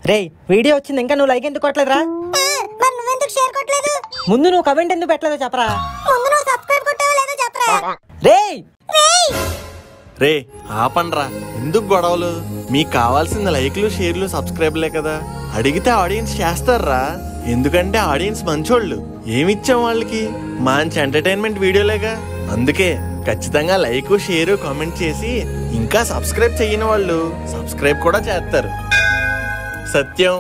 రే video వచ్చింది ఇంకా నువ్వు లైక్ ఎందుకు కొట్టలేదురా? మరి నువ్వెందుకు షేర్ కొట్టలేదు? ముందు నువ్వు కమెంట్ ఎందుకు పెట్టలేదో చెప్పరా? ముందు నువ్వు సబ్స్క్రైబ్ కొట్టావో లేదో చెప్పరా? రేయ్ రే ఆపండ్రా, ఎందుకు గొడవలు? మీకు కావాల్సిన లైక్లు షేర్లు సబ్స్క్రైబ్లే కదా. అడిగితే ఆడియన్స్ చేస్తారా, ఎందుకంటే ఆడియన్స్ మంచోళ్ళు. ఏమిచ్చాం వాళ్ళకి? మంచి ఎంటర్టైన్మెంట్ వీడియోలేగా. అందుకే ఖచ్చితంగా లైక్ షేర్ కామెంట్ చేసి ఇంకా సబ్స్క్రైబ్ చేయని వాళ్ళు సబ్స్క్రైబ్ కూడా చేస్తారు. సత్యం.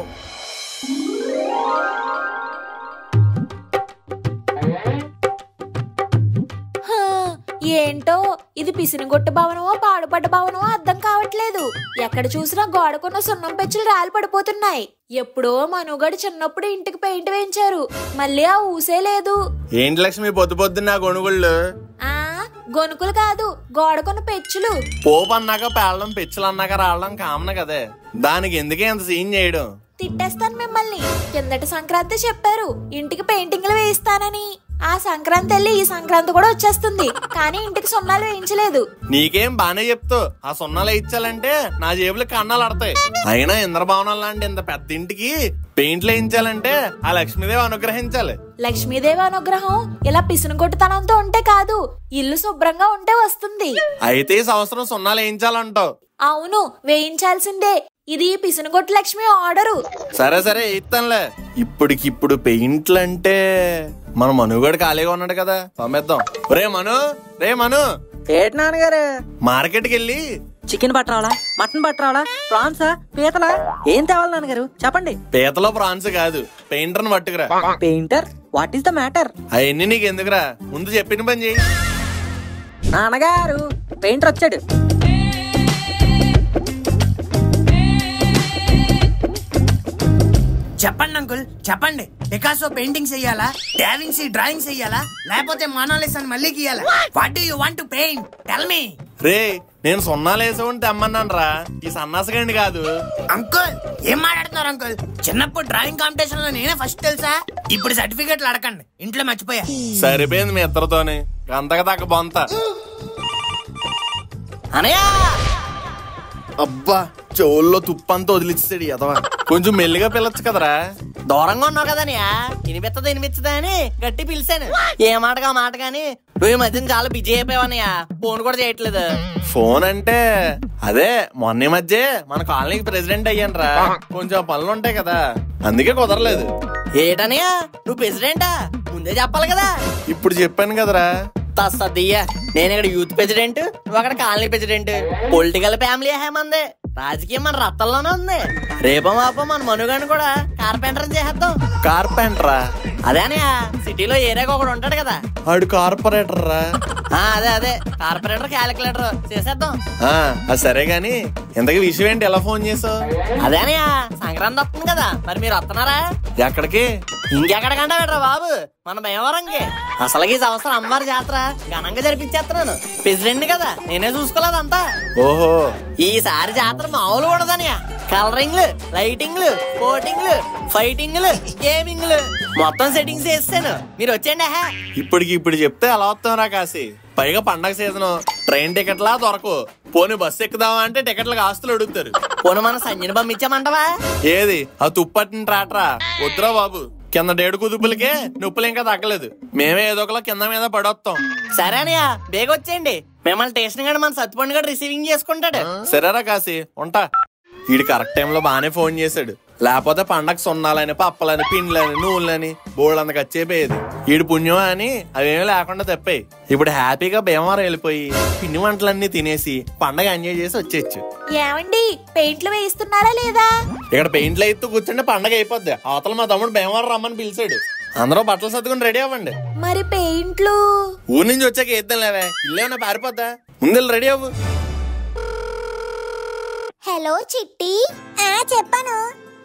ఏంటో ఇది పిసినిగొట్టు భవనమో పాడుపడ్డ భవనమో అర్థం కావట్లేదు. ఎక్కడ చూసినా గోడకున్న సున్నం పెచ్చులు రాలి పడిపోతున్నాయి. ఎప్పుడో మనుగడు చిన్నప్పుడు ఇంటికి పెయింట్ వేయించారు, మళ్ళీ ఆ ఊసే లేదు. ఏంటి లక్ష్మి పొద్దు పొద్దున్న గొనుగుళ్ళు? గొనుకులు కాదు, గోడకున్న పెచ్చులు. పోపు అన్నాక పేలడం, పెచ్చులు అన్నాక రావడం కామన్ కదే. దానికి ఎందుకే అంత సీన్ చేయడం? తిట్టేస్తాను మిమ్మల్ని. కిందటి సంక్రాంతి చెప్పారు ఇంటికి పెయింటింగ్లు వేయిస్తానని. ఆ సంక్రాంతి వెళ్ళి ఈ సంక్రాంతి కూడా వచ్చేస్తుంది, కానీ ఇంటికి సున్నాలు వేయించలేదు. నీకేం బానే చెప్తావు. ఆ సున్నాలు వేయించాలంటే నా జేబులు కన్నాలు ఆడతాయి. అయినా ఇంద్రభవనం లాంటి ఇంత పెద్ద ఇంటికి పెయింట్లు వేయించాలంటే ఆ లక్ష్మీదేవి అనుగ్రహించాలి. లక్ష్మీదేవి అనుగ్రహం ఇలా పిసినగొట్టుతనంతో ఉంటే కాదు, ఇల్లు శుభ్రంగా ఉంటే వస్తుంది. అయితే ఈ సంవత్సరం సున్నాలు వేయించాలంటావు? అవును, వేయించాల్సిందే. ఇది పిసినగొట్టు లక్ష్మి ఆర్డరు. సరే సరే ఇస్తానులే. ఇప్పటికిప్పుడు పెయింట్లు అంటే మన మనుగడు ఖాళీగా ఉన్నాడు కదా, పంపిద్దాం. రే మను ఏంటి నాన్నగారు? మార్కెట్కి వెళ్ళి చికెన్ పట్టరావాలా, మటన్ పట్టరావాలా, ప్రాన్సా, పీతలా, ఏం తేవాలి నాన్నగారు చెప్పండి. పీతలో ప్రాన్స్ కాదు, పెయింటర్ పట్టుకురా. Painter? What is the matter? అవన్నీ నీకు ఎందుకురా, ముందు చెప్పిన పని చెయ్యి. నాన్నగారు పెయింటర్ వచ్చాడు. చెప్పండి అంకుల్ చెప్పండి. పికాసో పెయింటింగ్స్ వేయాలా, డావిన్సీ డ్రాయింగ్స్ వేయాలా, లేకపోతే మోనాలిసా అని మళ్ళీ గీయాలా? What do you want to paint? Tell me. రే నేను సున్నాలు వేసేవాడిని తెమ్మన్నాను రా, ఈ సన్నాసగండి కాదు. అంకుల్ ఏం మాట్లాడుతున్నారు అంకుల్? చిన్నప్పుడు డ్రాయింగ్ కాంపిటీషన్ లో నేనే ఫస్ట్ తెలుసా. ఇప్పుడు సర్టిఫికెట్లు అడగండి, ఇంట్లో మర్చిపోయా. సరిపోయింది మీ ఇద్దరితోనే, అంతగా దాకా బొంత. అనయ్య అబ్బా చెవుల్లో తుప్పంతా వదిలిచ్చాడు ఎదవా. కొంచెం మెల్లిగా పిల్లచ్చు కదరా. దూరంగా ఉన్నావు కదా వినిపించదా అని గట్టి పిలిచాను. ఏ మాటగా మాట గాని నువ్వు ఈ మధ్యన చాలా బిజీ అయిపోయావన్నయ్యా, ఫోన్ కూడా చేయట్లేదు. ఫోన్ అంటే అదే మొన్న మధ్య మన కాలనీకి ప్రెసిడెంట్ అయ్యాను రా, కొంచెం పనులు ఉంటాయి కదా, అందుకే కుదరలేదు. ఏటనయ్యా నువ్వు ప్రెసిడెంటా? ముందే చెప్పాలి కదా. ఇప్పుడు చెప్పాను కదరా. తస్తయ్యా, నేను ఇక్కడ యూత్ ప్రెసిడెంట్, నువ్వు అక్కడ కాలనీ ప్రెసిడెంట్. పొలిటికల్ ఫ్యామిలీ హేమంది, రాజకీయం మన రక్తంలోనే ఉంది. రేపో మాపో మన మనుగాని కూడా కార్పెంటర్ చేసేద్దాం. కార్పెంటరా? అదేనయ్యా, సిటీలో ఏరియాకి ఒకడు ఉంటాడు కదా, ఆడు కార్పొరేటర్ రా. అదే కార్పొరేటర్ క్యాలిక్యులేటర్ చేసేద్దాం. అది సరే గాని ఇంతకీ విషయం ఏంటి, ఎలా ఫోన్ చేసావు? అదేనయ్యా సంక్రాంతి వస్తుంది కదా, మరి మీరు వస్తున్నారా? ఎక్కడికి? ఇంకెక్కడికంటా పెట్టరా బాబు, మన భయవరంకి. అసలు ఈ సంవత్సరం అమ్మవారి జాతర ఘనంగా జరిపించేస్తున్నాను. ప్రెసిడెంట్ కదా, నేనే చూసుకోలేదంతా. ఓహో, ఈసారి జాతర మామూలు ఉండదనయ్యా. కలరింగ్లు, లైటింగ్లు, కోటింగ్లు, ఫైటింగ్లు, గేమింగ్లు మొత్తం సెట్టింగ్స్ చేస్తాను, మీరు వచ్చేయండి. ఇప్పుడు చెప్తే ఎలా వస్తాం రా కాశీ. పైగా పండగ సీజన్, ట్రైన్ టికెట్లా దొరకవు. పోనీ బస్సు ఎక్కుదామా అంటే టికెట్లకు ఆస్తులు అడుగుతారు. పోనీ మన సంజయ్ పంపించామంటవా? ఏది ఆ తుప్పట్టిన ట్రాట్రా? వద్దురా బాబు, కింద డేడు కుదుపులకే నొప్పులు ఇంకా తగ్గలేదు. మేమే ఏదో ఒకలా కింద మీద పడొస్తాం. సరే అనయ్య, బేగ వచ్చేయండి. మిమ్మల్ని స్టేషన్ గడు మన సత్తుపండు గడు రిసీవింగ్ చేసుకుంటాడు. సరేరా కాశీ, ఉంటా. వీడు కరెక్ట్ టైంలో బానే ఫోన్ చేశాడు, లేకపోతే పండగ సున్నాలని, పప్పలని, పిండ్లని, నూనెలని బోళ్ళంత ఖర్చయిపోయేది. వీడు పుణ్యం అని అవేమీ లేకుండా తప్పాయి. ఇప్పుడు హ్యాపీగా భీమవరం వెళ్ళిపోయి పిండి వంటలన్నీ తినేసి పండగ ఎంజాయ్ చేసి వచ్చేచ్చు. ఏమండి పెయింట్లు వేయిస్తున్నారా లేదా? ఇక్కడ పెయింట్లు అయితే కూర్చుంటే పండగ అయిపోద్ది. అవతల మా తమ్ముడు భీమవరం రమ్మని పిలిచాడు. అందరూ బట్టలు సర్దుకుని రెడీ అవ్వండి. మరి పెయింట్లు ఊరి నుంచి వచ్చాక ఇద్దాం లేవే, ఇల్లేమన్నా పారిపోద్దా? ముందు రెడీ అవ్వు. హలో చిట్టి. చెప్పాను.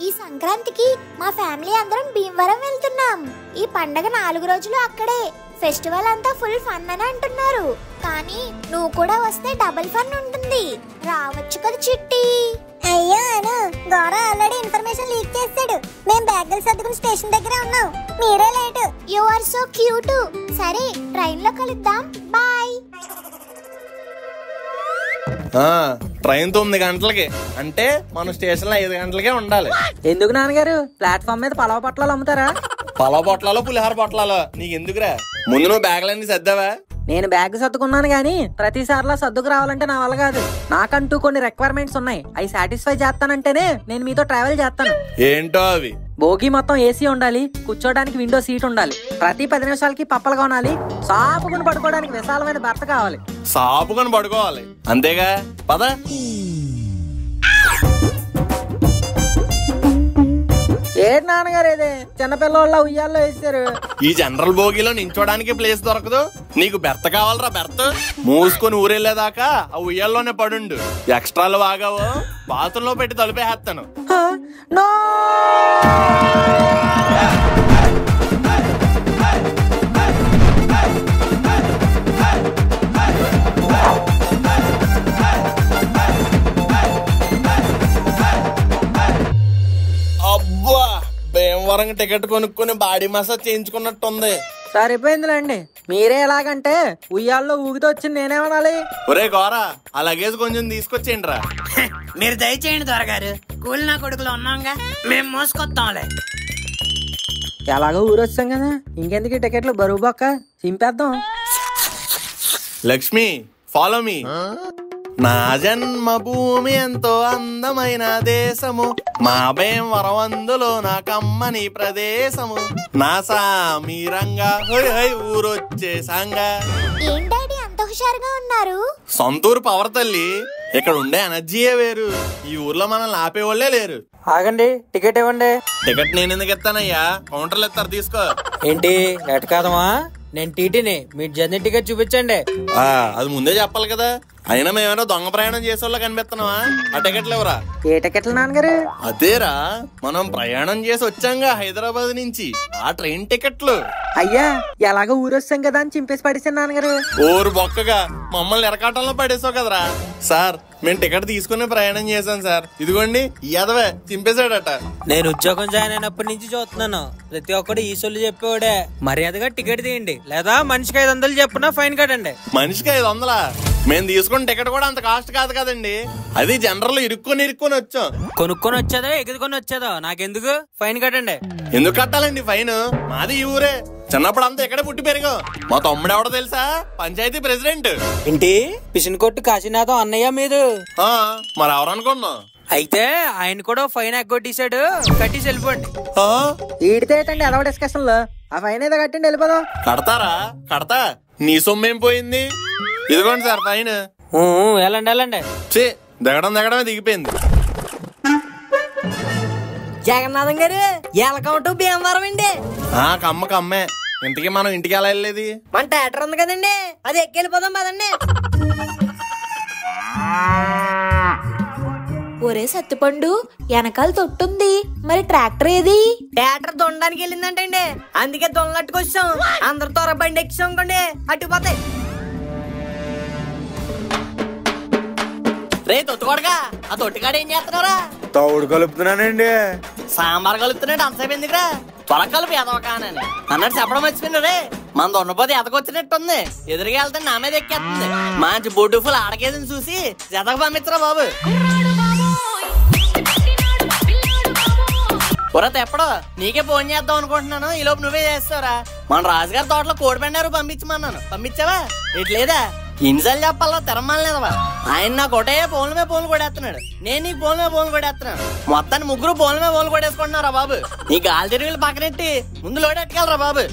ఈ సంక్రాంతికి మా ఫ్యామిలీ అందరం భీమవరం వెళ్తున్నాం. ఈ పండగ 4 రోజులు అక్కడే. ఫెస్టివల్ అంతా ఫుల్ ఫన్ అని అంటున్నారు, కానీ నువ్వు కూడా వస్తే డబుల్ ఫన్ ఉంటుంది. రావచ్చు కదా చిట్టి? అయ్యో అను, గౌర ఆల్రెడీ ఇన్ఫర్మేషన్ లీక్ చేస్తాడు. మేము బ్యాగులు సర్దుకుని స్టేషన్ దగ్గర ఉన్నాం, మీరే late. You are so cute. సరే ట్రైన్ లో కలుద్దాం, బాయ్. ట్రైన్ 9 గంటలకి, అంటే మన స్టేషన్ లో 5 గంటలకే ఉండాలి. ఎందుకు నాన్నగారు ప్లాట్ఫామ్ మీద పలావ పొట్లాలు అమ్ముతారా? పలావ్ పొట్లాలో పులిహార పొట్లాలో నీకెందుకురా? ముందు నువ్వు బ్యాగులన్నీ సర్దావా? నేను బ్యాగ్ సర్దుకున్నాను గానీ ప్రతిసారిలా సర్దుకు రావాలంటే నా వల్ల కాదు. నాకంటూ కొన్ని రిక్వైర్మెంట్స్ ఉన్నాయి. అవి సాటిస్ఫై చేస్తానంటేనే నేను మీతో ట్రావెల్ చేస్తాను. ఏంటో అవి? బోగి మొత్తం ఏసీ ఉండాలి, కూర్చోడానికి విండో సీట్ ఉండాలి, ప్రతి 10 నిమిషాలకి పప్పలు కొనాలి, సాపుకుని పడుకోవడానికి విశాలమైన భర్త కావాలి. సాపుకొని పడుకోవాలి అంతేగా? పద. ఏంటి నాన్నగారు ఇది చిన్నపిల్లల ఉయ్యాల్లో వేసారు? ఈ జనరల్ బోగిలో నించోడానికి ప్లేస్ దొరకదు. నీకు బెర్త కావాలరా? బెర్త మూసుకొని ఊరెళ్ళేదాకా ఆ ఉయ్యాల్లోనే పడుండు. ఎక్స్ట్రాలు వాగావో బాతుల్లో పెట్టి తలుపేస్తాను. అబ్బా, భీమవరం టికెట్ కొనుక్కొని బాడీ మసాజ్ చేయించుకున్నట్టుంది. సరిపోయిందిలేండి. మీరే ఎలాగంటే ఉయ్యాల్లో ఊగితో వచ్చింది నేనేమనాలి? ఒరే గోరా, ఆ లగేజ్ కొంచెం తీసుకొచ్చేయండి రా. మీరు దయచేయండి దొరగారు, కూలినా కొడుకులో ఉన్నాంగా, మేము మోసుకొస్తాంలే. ఎలాగో ఊరొచ్చాం కదా, ఇంకెందుకు టికెట్లు బరువు బొక్క చింపేద్దాం. Lakshmi, follow me. నా జన్మభూమి ఎంతో అందమైన దేశము, మా భీమవరం అందులో నా కమ్మని ప్రదేశము, నా సామీరంగా హోయ్ హోయ్ ఊరొచ్చేసాంగా. ఏం డాడీ అంత హుషారుగా ఉన్నారు? సొంతూరు పవర్ తల్లి, ఇక్కడ ఉండే ఎనర్జీయే వేరు. ఈ ఊర్లో మనల్ని ఆపేవాళ్లే లేరు. ఆగండి, టికెట్ ఇవ్వండి. టికెట్ నేను ఎందుకు ఇస్తానయ్యా? కౌంటర్లు ఇస్తారు, తీసుకో. ఏంటి ఎట్ కాదమా? నేను టీటీని, మీ జర్నీ టికెట్ చూపించండి. అది ముందే చెప్పాలి కదా. అయినా మేమేమో దొంగ ప్రయాణం చేసేవాళ్ళ కనిపిస్తున్నావా? ఆ టికెట్లు ఎవరా? ఏ టికెట్లు నాన్నగారు? అదేరా, మనం ప్రయాణం చేసి వచ్చాంగా హైదరాబాద్ నుంచి, ఆ ట్రైన్ టికెట్లు. అయ్యా, ఎలాగో ఊరొచ్చాం కదా అని చింపేసి పడేసాను నాన్నగారు. ఊరు బొక్కగా మమ్మల్ని ఎరకాటంలో పడేసావు కదరా. సార్, మేము టికెట్ తీసుకుని ప్రయాణం చేశాం సార్. ఇదిగోండి, యాదవే చింపేశాడట. నేను ఉద్యోగం జాయిన్ అయినప్పటి నుంచి చూస్తున్నాను, ప్రతి ఒక్కడు ఈ సొల్లు చెప్పేవాడే. మర్యాదగా టికెట్ తీయండి, లేదా మనిషికి 500 చెప్పున ఫైన్ కట్టండి. మనిషికి 500? మేము తీసుకున్న టికెట్ కూడా అంత కాస్ట్ కాదు కదండి. అది జనరల్ ఇరుక్కొని వచ్చాం. కొనుక్కొని వచ్చేదో ఎగుదుకొని వచ్చేదో నాకెందుకు, ఫైన్ కట్టండి. ఎందుకు కట్టాలండి ఫైన్? మాది ఈ ఊరే. చిన్నప్పుడు అంతా ఎక్కడ పుట్టి పెరిగాం. మా తమ్ముడు ఎవడో తెలుసా? పంచాయతీ ప్రెసిడెంట్. ఏంటి పిషన్ కొట్టు కాశీనాథం అన్నయ్య మీరు? మరి ఎవరనుకున్నాం? అయితే ఆయన కూడా ఫైన్ ఎగ్గొట్టేశాడు, కట్టేసి వెళ్ళిపోండి. ఈడితేటండి అదొక డిస్కషన్ లో ఆ ఫైన్ ఏదో కట్టండి వెళ్ళిపోదాం. కడతారా? కడతా. నీ సొమ్మేం పోయింది? ఇదిగోండి సార్ ఫైన్. వెళ్ళండి వెళ్ళండి. దిగడమే దిగిపోయింది. జగన్నాథం గారు, ఎలకౌంటూ భీమవరం అండి. కమ్మే. ఇంతకీ మనం ఇంటికి ఎలా వెళ్ళేది? మన థియేటర్ ఉంది కదండి, అది ఎక్కెళ్ళిపోదాం పదండి. ఒరే సత్తుపండు, వెనకాల తొట్టుంది, మరి ట్రాక్టర్ ఏది? థియేటర్ దొండడానికి వెళ్ళిందంటండి, అందుకే దొంగట్టుకొచ్చాం. అందరు త్వర బండి ఎక్కిసాం అనుకోండి, అట్టుకుపోతాయి. రే తొట్టుకోడగా, ఆ తొట్టుగాడు ఏం చేస్తున్నారా? తౌడు కలుపుతున్నానండి. సాంబార్ కలుపుతున్నాడు, అంతసేపు ఎందుకురా? త్వర కలుపు ఎదవకానని అన్నట్టు చెప్పడం మర్చిపోయింది. రే మన దొండపోతే ఎదకొచ్చినట్టుంది, ఎదురుగా వెళ్తే నా మీద ఎక్కేస్తుంది. మంచి బొడ్డుఫుల్ ఆడకేదని చూసి జతకు పంపించరా బాబు. పొరత ఎప్పుడో నీకే ఫోన్ చేద్దాం అనుకుంటున్నాను, ఈ లోపు నువ్వే చేస్తావురా. మన రాజుగారి తోటలో కోడి పెండారు పంపించమన్నాను, పంపించావా? ఇట్లేదా? ఇన్నిసార్లు చెప్పాలా తెరమాలనేదవా? ఆయన నాకు ఒకటే ఫోన్ల మీద ఫోన్లు కొడేస్తున్నాడు, నేను నీకు ఫోన్ల మీద ఫోన్లు కొడేస్తున్నాను. మొత్తాన్ని ముగ్గురు ఫోన్ల మీద ఫోన్లు కొట్టేసుకుంటున్నారా బాబు? నీ గాలి తిరిగి పక్కనెట్టి ముందు లోడెట్టుకెళ్ళరా బాబు.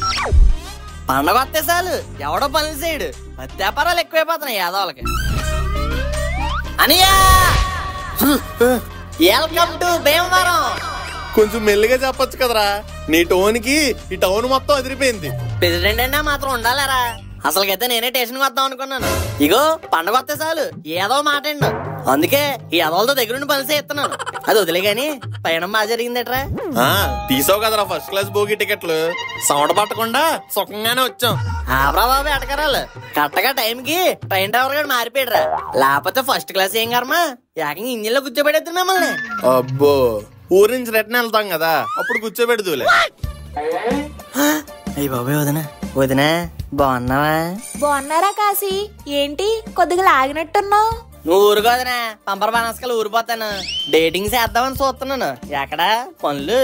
పండగ వస్తే చాలు ఎవడో పనులు చేయడు, వ్యాపారాలు ఎక్కువైపోతున్నాయి యాదవులకి. అనియా, వెల్కమ్ టు భీమవరం. కొంచెం మెల్లిగా చెప్పొచ్చు కదరా, నీ టోన్కి ఈ టౌన్ మొత్తం అదిరిపోయింది. ప్రెసిడెంట్ అయినా మాత్రం ఉండాలరా. అసలుకైతే నేనే స్టేషన్కి వద్దాం అనుకున్నాను. ఇగో పండగ వస్తే చాలు ఏదో మాటండు, అందుకే ఈ అదవులతో దగ్గరుండి పని చేస్తున్నాను. అది వదిలే గాని పయనం బాగా జరిగిందట్రా. తీసావు కదరా ఫస్ట్ క్లాస్ భోగి టికెట్లు, సౌండ్ పట్టకుండా సుఖంగానే వచ్చాం. ఆబ్రా బాబు ఎటకరాలు, కరెక్ట్గా టైంకి ట్రైన్ డ్రైవర్ గారు మారిపోయాడురా. లేకపోతే ఫస్ట్ క్లాస్ ఏం కర్మా, ఏకంగా ఇంజిన్ లో కూర్చోబెడేద్దు మిమ్మల్ని. అబ్బో, ఊరి నుంచి రిటర్న్ వెళ్తాం కదా, అప్పుడు కూర్చోబెడదులే. అయ్యి బాబు వదినా, వదినా బాగున్నావా? బాగున్నారా కాశీ? ఏంటి కొద్దిగా లాగినట్టున్నావు? నువ్వు ఊరుకోదనా పంపర బనస్కలు ఊరిపోతాను. డేటింగ్ చేద్దామని చూస్తున్నాను. ఎక్కడ పనులు?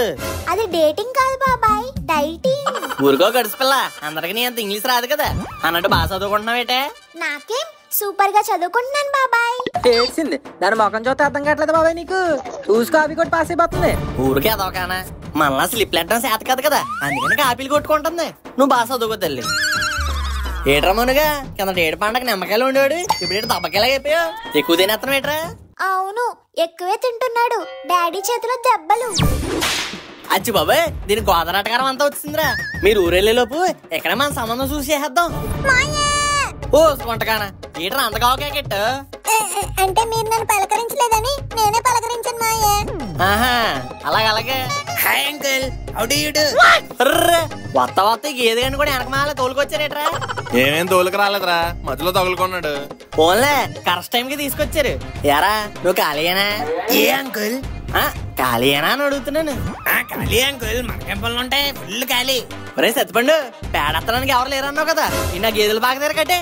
అది డేటింగ్ కాదు బాబాయ్, డైటింగ్. ఊరుకో గడిచిపిల్ల, అందరికి నీ అంత ఇంగ్లీష్ రాదు కదా అన్నట్టు బాగా చదువుకుంటున్నావేటే? నాకేం సూపర్ గా చదువుకుంటున్నాను బాబాయ్. ఏడ్చింది దాని ముఖం చూస్తే అర్థం కావట్లేదు బాబాయ్ నీకు. చూసి కాపీ కొట్టి పాస్ అయిపోతుంది. ఊరికే అదొకనా మళ్ళా స్లిప్ లెట్టడం చేత కదా కదా, అందుకని కాపీలు కొట్టుకుంటుంది. నువ్వు బాగా చదువుకో తల్లి. ఏట్రమ్మనుగా కింద ఏడు పండగ నిమ్మకాయలు ఉండేవాడు, ఇప్పుడు దెబ్బకాయలు అయిపోయావు. ఎక్కువ తినేస్తాం ఏట్రా? అవును, ఎక్కువే తింటున్నాడు. డాడీ చేతిలో దెబ్బలు. అచ్చి బాబాయ్, దీని గోదరాటకారం అంతా వచ్చిందిరా. మీరు ఊరెళ్ళే లోపు ఎక్కడ మన సంబంధం చూసి చేసేద్దాం. ఓ వంటకానా ఏట్రా అంత కావకెట్టు? అంటే మీరు నన్ను పలకరించలేదని నేనే పలకరించాను మాయే. ఆహా అలాగే. Hi uncle, how do you do? వత్త గేదె గండి కూడా వెనక మాల తోలుకొచ్చారేట్రా? ఏమేం తోలుకు రాలేదురా, మధ్యలో తగులుకున్నాడు. ఫోన్లే కరెక్ట్ టైం కి తీసుకొచ్చారు. ఎరా నువ్వు ఖాళీయేనా? ఏ అంకుల్? ఖాళీయేనా అని అడుగుతున్నాను. ఖాళీ అంకుల్, మనకేం పనులు ఉంటాయి, ఫుల్ ఖాళీ. ఒరే సత్తిపండు, పేడెత్తడానికి ఎవరు లేరన్నావు కదా, ఇన్న గేదెలు బాగా దగ్గర కట్టే.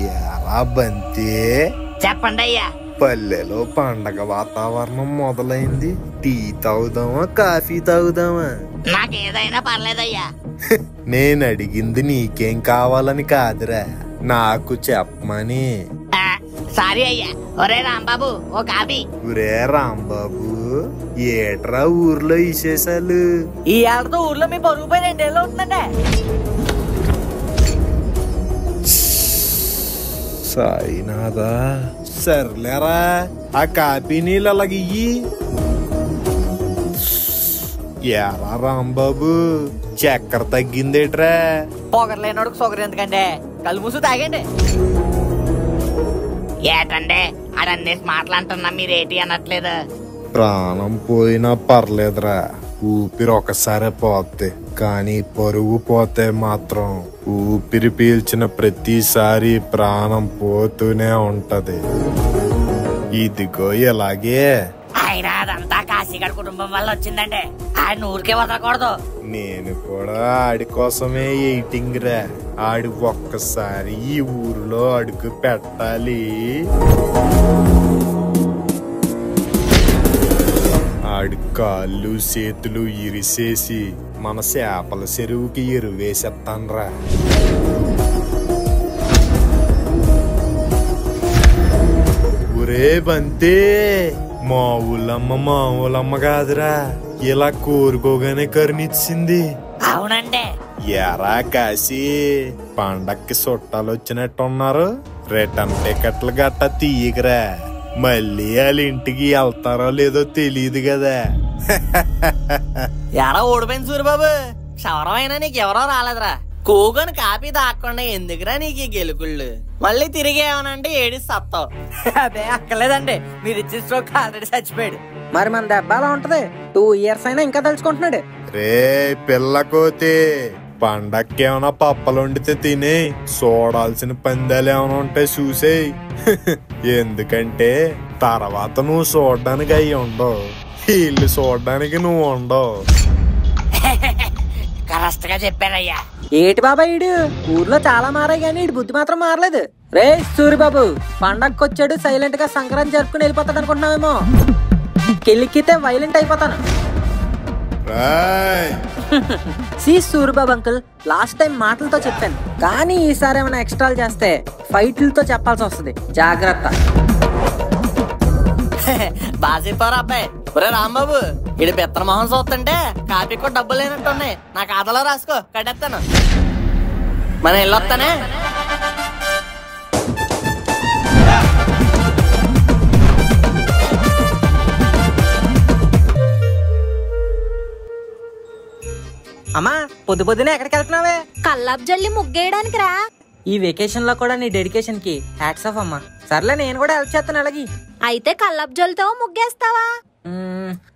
ఎరా బంతి, చెప్పండి అయ్యా. పల్లెలో పండగ వాతావరణం మొదలైంది. టీ తాగుదామా కాఫీ తాగుదామా? నాకేదైనా పర్లేదయ్యా. నేను అడిగింది నీకేం కావాలని కాదురా, నాకు చెప్పమని. సారీ అయ్యా. ఒరే రాంబాబు, ఓ కాపీ. ఒరే రాంబాబు, ఏట్రా ఊర్లో విశేషాలు? ఈ ఏళ్ళతో ఊర్లో మీ పరుగు పోయి 2 ఏళ్ళు అవుతుందంటే. సాయినాథా, సర్లేరా ఆ కాపీ నీళ్ళు అలాగియ్యి. ఎరా రాంబాబు, చక్కెర తగ్గిందేట్రా? పొగరలేనోడుకు షుగర్ ఎందుకంటే, కళ్ళు మూసు తాగండి. ఏటండే అదన్నేసి మాట్లాడుతున్నా, మీరేటి అనట్లేదు. ప్రాణం పోయినా పర్లేదురా, ఊపిరి ఒకసారి పోతే, కానీ పరుగు పోతే మాత్రం ఊపిరి పీల్చిన ప్రతిసారి ప్రాణం పోతూనే ఉంటది. ఇదిగో ఇలాగే. అయినా అదంతా కాశీగడ్ కుటుంబం వల్ల వచ్చిందండి, ఆయన ఊరికే వదలకూడదు. నేను కూడా ఆడి కోసమే ఎయిటింగ్ రా. ఆడి ఒక్కసారి ఈ ఊరిలో అడుగు పెట్టాలి. ఆడి కాళ్ళు చేతులు ఇరిసేసి మన చేపల చెరువుకి ఎరువేసేస్తాన్రా. ఒరే బంతే, మామూలమ్మ కాదురా, ఇలా కోరుకోగానే కరుణిచ్చింది. అవునండి. ఎరా కాశీ, పండక్కి చుట్టాలు వచ్చినట్టున్నారు. రిటర్న్ టికెట్లు గట్ట తీయకరా, మళ్ళీ వాళ్ళ ఇంటికి వెళ్తారో లేదో తెలియదు కదా. ఎరా ఓడిపోయింది సూరిబాబు, క్షవరమైనా నీకు ఎవరో రాలేదురా. కోగని కాపీ దాక్కుండా ఎందుకురా నీకు ఈ గెలుకుళ్ళు? మళ్ళీ తిరిగి ఏమనంటే ఏడి సత్తావు. అదే అక్కర్లేదండి, మీరు ఇచ్చిన స్ట్రోక్ ఆల్రెడీ చచ్చిపోయాడు. మరి మన దెబ్బ అలా ఉంటది. 2 years అయినా ఇంకా తలుచుకుంటున్నాడు. రే పిల్లకోతే, పండక్కి ఏమైనా పప్పలు వండితే తిని, చూడాల్సిన పందాలు ఏమైనా ఉంటే చూసేయి. ఎందుకంటే తర్వాత నువ్వు చూడడానికి అయ్యి ఉండవు, వీళ్ళు చూడడానికి నువ్వు ఉండవు. కరెక్ట్ గా చెప్పారయ్యా. ఏటి బాబాయ్, ఈడు ఊర్లో చాలా మారాయి గానీ ఈడు బుద్ధి మాత్రం మారలేదు. రే సూరిబాబు, పండక్కి వచ్చాడు సైలెంట్ గా సంక్రాంతి జరుపుకుని వెళ్ళిపోతాడు అనుకుంటున్నావేమో. కెలిక్కితే వైలెంట్ అయిపోతాను. See Suribabu uncle, last time మాటలతో చెప్పాను, కానీ ఈసారి ఏమైనా ఎక్స్ట్రాలు చేస్తే ఫైట్లతో చెప్పాల్సి వస్తుంది, జాగ్రత్త. బాగా చెప్పారు అబ్బాయి. ఒరే రాంబాబు, ఇడు పెత్తన మొహం చూస్తుంటే కాపీ కూడా డబ్బులు లేనట్టున్నాయి. నా ఖాతాలో రాసుకో, కట్టేస్తాను. మనం వెళ్ళొస్తానే. అమ్మా, పొద్దునే ఎక్కడికి వెళ్తున్నావే? కల్లాపు జల్లి ముగ్గేయడానికి రా. ఈ వెకేషన్ లో కూడా నీ డెడికేషన్ కి హ్యాట్స్ ఆఫ్ అమ్మా. సర్లే, నేను కూడా హెల్ప్ చేస్తాను. అలాగే అయితే కల్లాపు జల్లితో ముగ్గేస్తావా?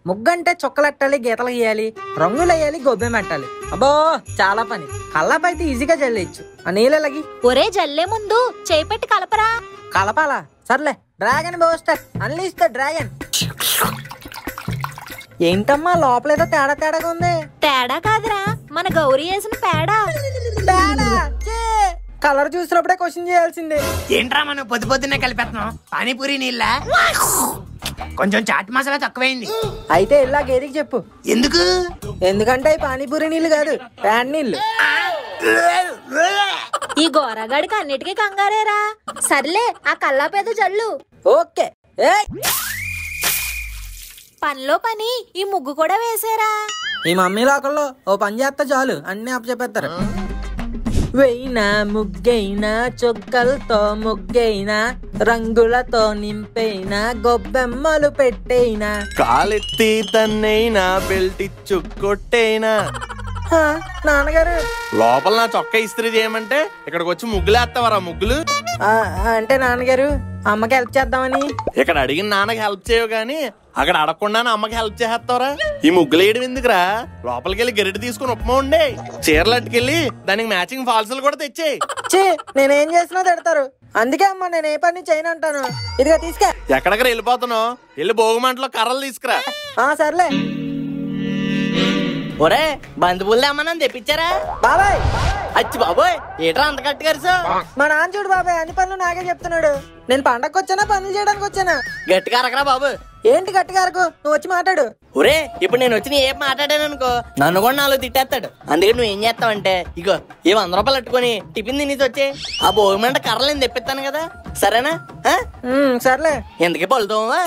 ముగ్గంటే చుక్కలెట్టాలి, గీతలు గీయాలి, రంగులు వేయాలి, గొబ్బెం పెట్టాలి. అబ్బో చాలా పని. కల్లాపు అయితే ఈజీగా జల్లేయచ్చు. ఆ నీళ్ళకి ఒరే జల్లే ముందు చేపెట్టి కలపరా. కలపాలా? సర్లే. Dragon booster, unleash the dragon. ఏంటమ్మా లోపలేదో తేడాగా ఉంది? తేడా కాదురా, మన గౌరీ వేసిన పేడ. కలర్ చూసినప్పుడే క్వశ్చన్ చేయాల్సిందే. ఏంట్రా మనం పొద్దు పొద్దున్నే కలిపేస్తున్నాం? పానీపూరి నీళ్ళ కొంచెం చాట్ మసాలా తక్కువైంది. అయితే ఇలా గేదికి చెప్పు. ఎందుకు? ఎందుకంటే ఈ పానీపూరి నీళ్ళు కాదు, ప్యాన్ నీళ్ళు. ఈ గోరగాడికి అన్నిటికీ కంగారేరా. సర్లే ఆ కల్లాపేద జల్లు. ఓకే. పనిలో పని ఈ ముగ్గు కూడా వేసారా. ఈ మమ్మీ లోకల్లో ఓ పని చేస్తే చాలు అన్ని అప్పచెప్పేస్తారు. వెయినా ముగ్గైనా చొక్కలతో ముగ్గైనా రంగులతో నింపైనా గొబ్బెమ్మలు పెట్టైనా కాలెత్తి తన్నైనా బెల్ట్ ఇచ్చు కొట్టైనా. నాన్నగారు లోపల నా చొక్కా ఇస్త్రీ చేయమంటే ఇక్కడికి వచ్చి ముగ్గులేస్తావరా ముగ్గులు? అంటే నాన్నగారు అమ్మకి హెల్ప్ చేద్దామని. ఇక్కడ అడిగిన నాన్నకి హెల్ప్ చేయవు గాని అక్కడ అడగకుండానే అమ్మకి హెల్ప్ చేస్తావరా? ఈ ముగ్గులు వేయడం ఎందుకురా? లోపలికి వెళ్ళి గరిటె తీసుకుని ఉప్మా ఉండే చీరలు అట్టుకెళ్ళి దానికి మ్యాచింగ్ ఫాల్సులు కూడా తెచ్చేయి. నేనేం చేసినా తిడతారు, అందుకే అమ్మ నేను ఏ పని చేయను అంటాను. ఇదిగా తీసుకా. ఎక్కడికి వెళ్ళిపోతున్నావు? వెళ్ళి భోగిమంటలో కర్రలు తీసుకురా. సర్లే. ఒరే బంధువులు ఏమన్నా తెప్పించారా? బాబాయ్ అచ్చి బాబోయ్ ఏట్రా అంత కట్టుగారు? మా నాన్న చూడు బాబాయ్, అన్ని పనులు నాకే చెప్తున్నాడు. నేను పండగకి వచ్చానా పనులు చేయడానికి వచ్చానా? గట్టిగా అరకరా బాబు. ఏంటి గట్టిగా అరకు? నువ్వు వచ్చి మాట్లాడు. ఒరే ఇప్పుడు నేను వచ్చి ఏం మాట్లాడాను అనుకో నన్ను కూడా నాలుగు తిట్టేస్తాడు. అందుకే నువ్వు ఏం చేస్తావంటే ఇగో ఈ 100 రూపాయలు పెట్టుకుని టిఫిన్ తినేసి వచ్చే ఆ భోగిమంట కర్రలు నేను తెప్పిస్తాను కదా, సరేనా? సర్లే. ఎందుకే పలుతావా?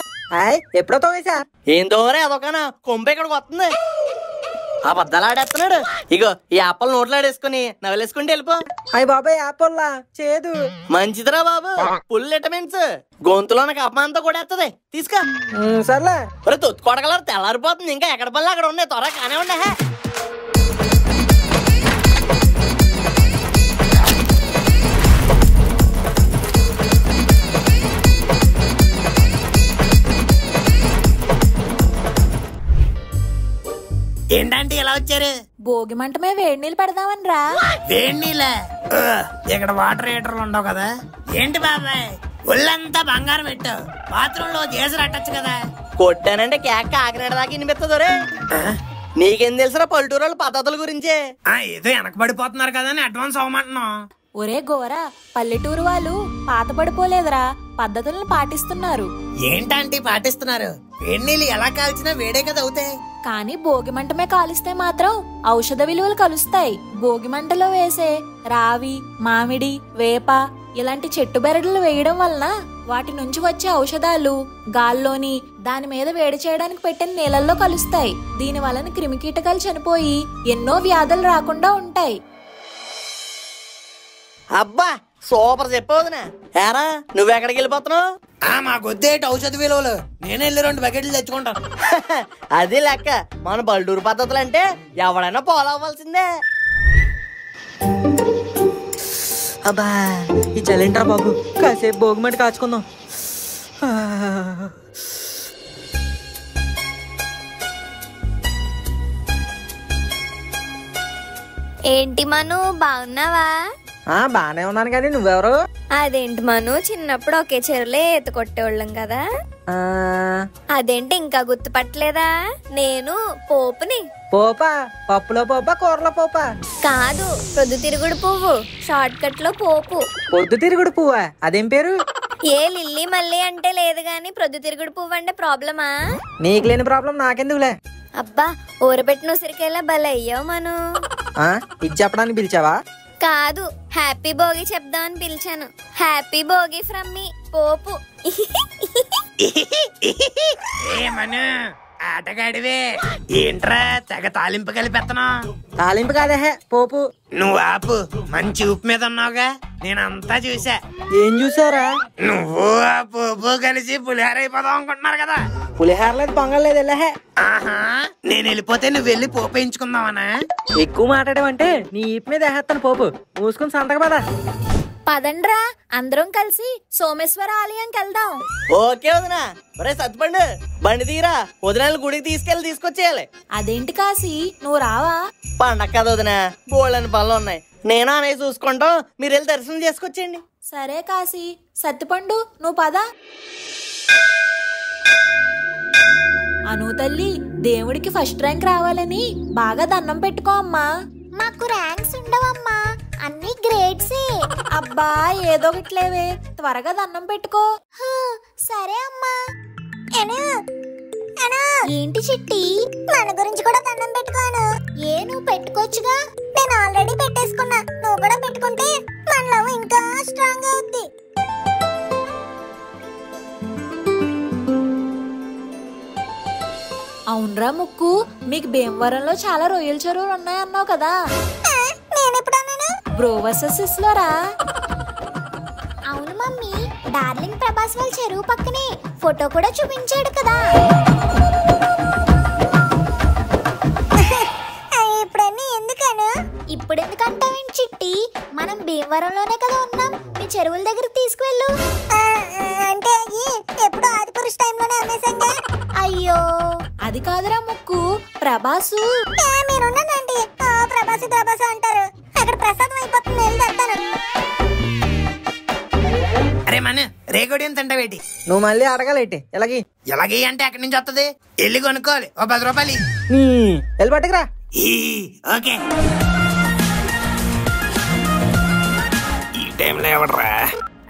ఎప్పుడో తోవేసా. ఏం తోమరే అదొకనా కొంప ఇక్కడికి వస్తుంది. ఆ బద్దలు ఆడేస్తున్నాడు. ఇగో ఈ ఆపల్ నోట్లో ఆడేసుకుని నవలేసుకుంటే వెళ్ళిపో. అయ్య బాబాయ్ ఆపల్లా చేదు. మంచిదిరా బాబు, ఫుల్ విటమిన్స్. గొంతులో అపమానంతో కూడా వస్తుంది, తీసుకో. సర్లే. ఒరే తొత్తు కొడగలరు తెల్లారిపోతుంది, ఇంకా ఎక్కడ పనులు అక్కడ ఉన్నాయి, త్వరగా కానే ఉండే. ఏంటంటే ఇలా వచ్చారు? భోగి మంటమే వేడి నీళ్ళు పెడదామని రా. వేడి నీళ్ళ? ఇక్కడ వాటర్ హీటర్లు ఉండవు కదా. ఏంటి బాబాయ్ ఒళ్ళంతా బంగారం పెట్టావు, బాత్రూమ్ లో చేసి రట్టచ్చు కదా. కొట్టానంటే కేక ఆకినాడు దాకా వినిపిస్తుంది. రే నీకేం తెలుసురా పల్లెటూరు వాళ్ళ పద్ధతుల గురించే? ఏదో వెనకబడిపోతున్నారు కదా అని అడ్వాన్స్ అవ్వమంటున్నావు. ఒరే గోరా, పల్లెటూరు వాళ్ళు పాత పడిపోలేదురా, పద్ధతులను పాటిస్తున్నారు. ఏంటంటే పాటిస్తున్నారు? వేడి నీళ్ళు ఎలా కాల్చినా వేడే కదా అవుతాయి. కానీ భోగి మంటమే కాలిస్తే మాత్రం ఔషధ విలువలు కలుస్తాయి. భోగి మంటలో వేసే రావి, మామిడి, వేప ఇలాంటి చెట్టు బెరడులు వేయడం వలన వాటి నుంచి వచ్చే ఔషధాలు గాల్లోని దాని మీద వేడి చేయడానికి పెట్టిన నీళ్ళల్లో కలుస్తాయి. దీని వలన క్రిమికీటకాలు చనిపోయి ఎన్నో వ్యాధులు రాకుండా ఉంటాయి. అబ్బా సూపర్ చెప్పవదినా. ఏరా నువ్వెక్కడికి వెళ్ళిపోతున్నావు? మా గొద్దేటి ఔషధ విలువలు నేను వెళ్ళి 2 బకెట్లు తెచ్చుకుంటాను. అది లెక్క. మన పల్లెటూరు పద్ధతులు అంటే ఎవడైనా ఫాలో అవ్వాల్సిందే. అబ్బా ఈ చలింట్రా బాబు, కాసేపు భోగిమంట కాచుకుందాం. ఏంటి మను బాగున్నావా? బానే ఉన్నాను కానీ నువ్వెవరు? అదేంటి మను, చిన్నప్పుడు ఒకే చెరువులే ఈత కొట్టేవాళ్ళం కదా. అదేంటి ఇంకా గుర్తుపట్టలేదా? నేను పోపుని. పోపా? పప్పులో పోపా కూరలో పోపా? కాదు, ప్రొద్దుతిరుగుడు పువ్వు, షార్ట్ కట్ లో పోపు. పొద్దుతిరుగుడు పువ్వా? అదేం పేరు? ఏ లిల్లీ మళ్ళీ అంటే లేదు గాని ప్రొద్దుతిరుగుడు పువ్వు అంటే ప్రాబ్లమా? నీకు లేని ప్రాబ్లం నాకెందుకులే. అబ్బా ఊరబెట్టిన ఉసిరికాయలా భలే అయ్యావు మను. ఇది చెప్పడానికి పిలిచావా? కాదు, హ్యాపీ భోగి చెప్దామని పిలిచాను. హ్యాపీ భోగి ఫ్రమ్ మీ పోపు. ఏమను ఆటగాడివే ఏంట్రా తెగ తాలింపు కలిపెత్తనా? తాలింపు కాదే పోపు. నువ్వు ఆపు, మంచి ఉప్పు మీద ఉన్నావుగా, నేనంతా చూసా. ఏం చూసారా? నువ్వు ఆ పోపు కలిసి పులిహార అయిపోదాం అనుకుంటున్నారు కదా. పులిహార లేదు పొంగల్ లేదు వెళ్ళహే. ఆహా, నేను వెళ్ళిపోతే నువ్వు వెళ్ళి పోపు వేయించుకుందామనా? ఎక్కువ మాట్లాడేవంటే నీ ఈపు మీద వేసేస్తాను పోపు. మూసుకుని సంతక పద. పదండ్రా అందరం కలిసి సోమేశ్వర ఆలయంకి వెళ్దాం. ఓకే వదినా. ఒరే సత్తుపండు బండి తీరా, వదినాలు గుడికి తీసుకొచ్చేయాలి. అదేంటి కాశీ నువ్వు రావా? పండగ కదా వదినా, బోళ్ళని పనులు ఉన్నాయి. నేను అనేది చూసుకుంటాం, మీరు వెళ్ళి దర్శనం చేసుకొచ్చేయండి. సరే కాశీ. సత్తుపండు నువ్వు పద. అను తల్లి, దేవుడికి ఫస్ట్ ర్యాంక్ రావాలని బాగా దండం పెట్టుకో అమ్మా. మాకు ర్యాంక్స్ ఉండవమ్మా, అన్ని గ్రేడ్సే. అబ్బా ఏదో ఒకట్లేవే, త్వరగా దండం పెట్టుకో. సరే అమ్మా. ఏంటి చిట్టి, మన గురించి కూడా దండం పెట్టుకోను. నువ్వు పెట్టుకోవచ్చుగా. నేను ఆల్రెడీ పెట్టేసుకున్నా, నువ్వు కూడా పెట్టుకుంటే మన లవ్ ఇంకా స్ట్రాంగ్ అవుద్ది. అవునరా ముక్కు, మీకు భీమవరంలో చాలా రొయ్యల చెరువులు ఉన్నాయన్నావు కదా. నేనెప్పుడన్నాను? బ్రోవర్సెస్ లో రా. అవును మమ్మీ, డార్లింగ్ ప్రభాస్ వాళ్ళ చెరువు పక్కనే ఫోటో కూడా చూపించాడు కదా. ఇప్పుడన్నీ ఎందుకను? ఇప్పుడు ఎందుకంటావేంటి చిట్టి, మనం భీమవరంలోనే కదా ఉన్నాం, మీ చెరువుల దగ్గరికి తీసుకువెళ్ళు. అంటే అయ్యి ఎప్పుడు ఆదిపురుష్ టైంలోనే అమ్మేశాంగా. అయ్యో అది కాదురా ముక్కు, ప్రభాసు. మీరున్నానండి, ప్రభాసు అంటారు. అక్కడ ప్రసాదం అయిపోతుంది, వెళ్ళి తెస్తాను. అరే మన రేగోడి ఎంత అంటావేటి? నువ్వు మళ్ళీ అడగాలేటి ఎలాగే అంటే అక్కడి నుంచి వస్తుంది, వెళ్ళి కొనుక్కోవాలి. ఓ 10 రూపాయలు వెళ్ళి పట్టుకురా. ఓకే. ఈ టైంలో ఎవడరా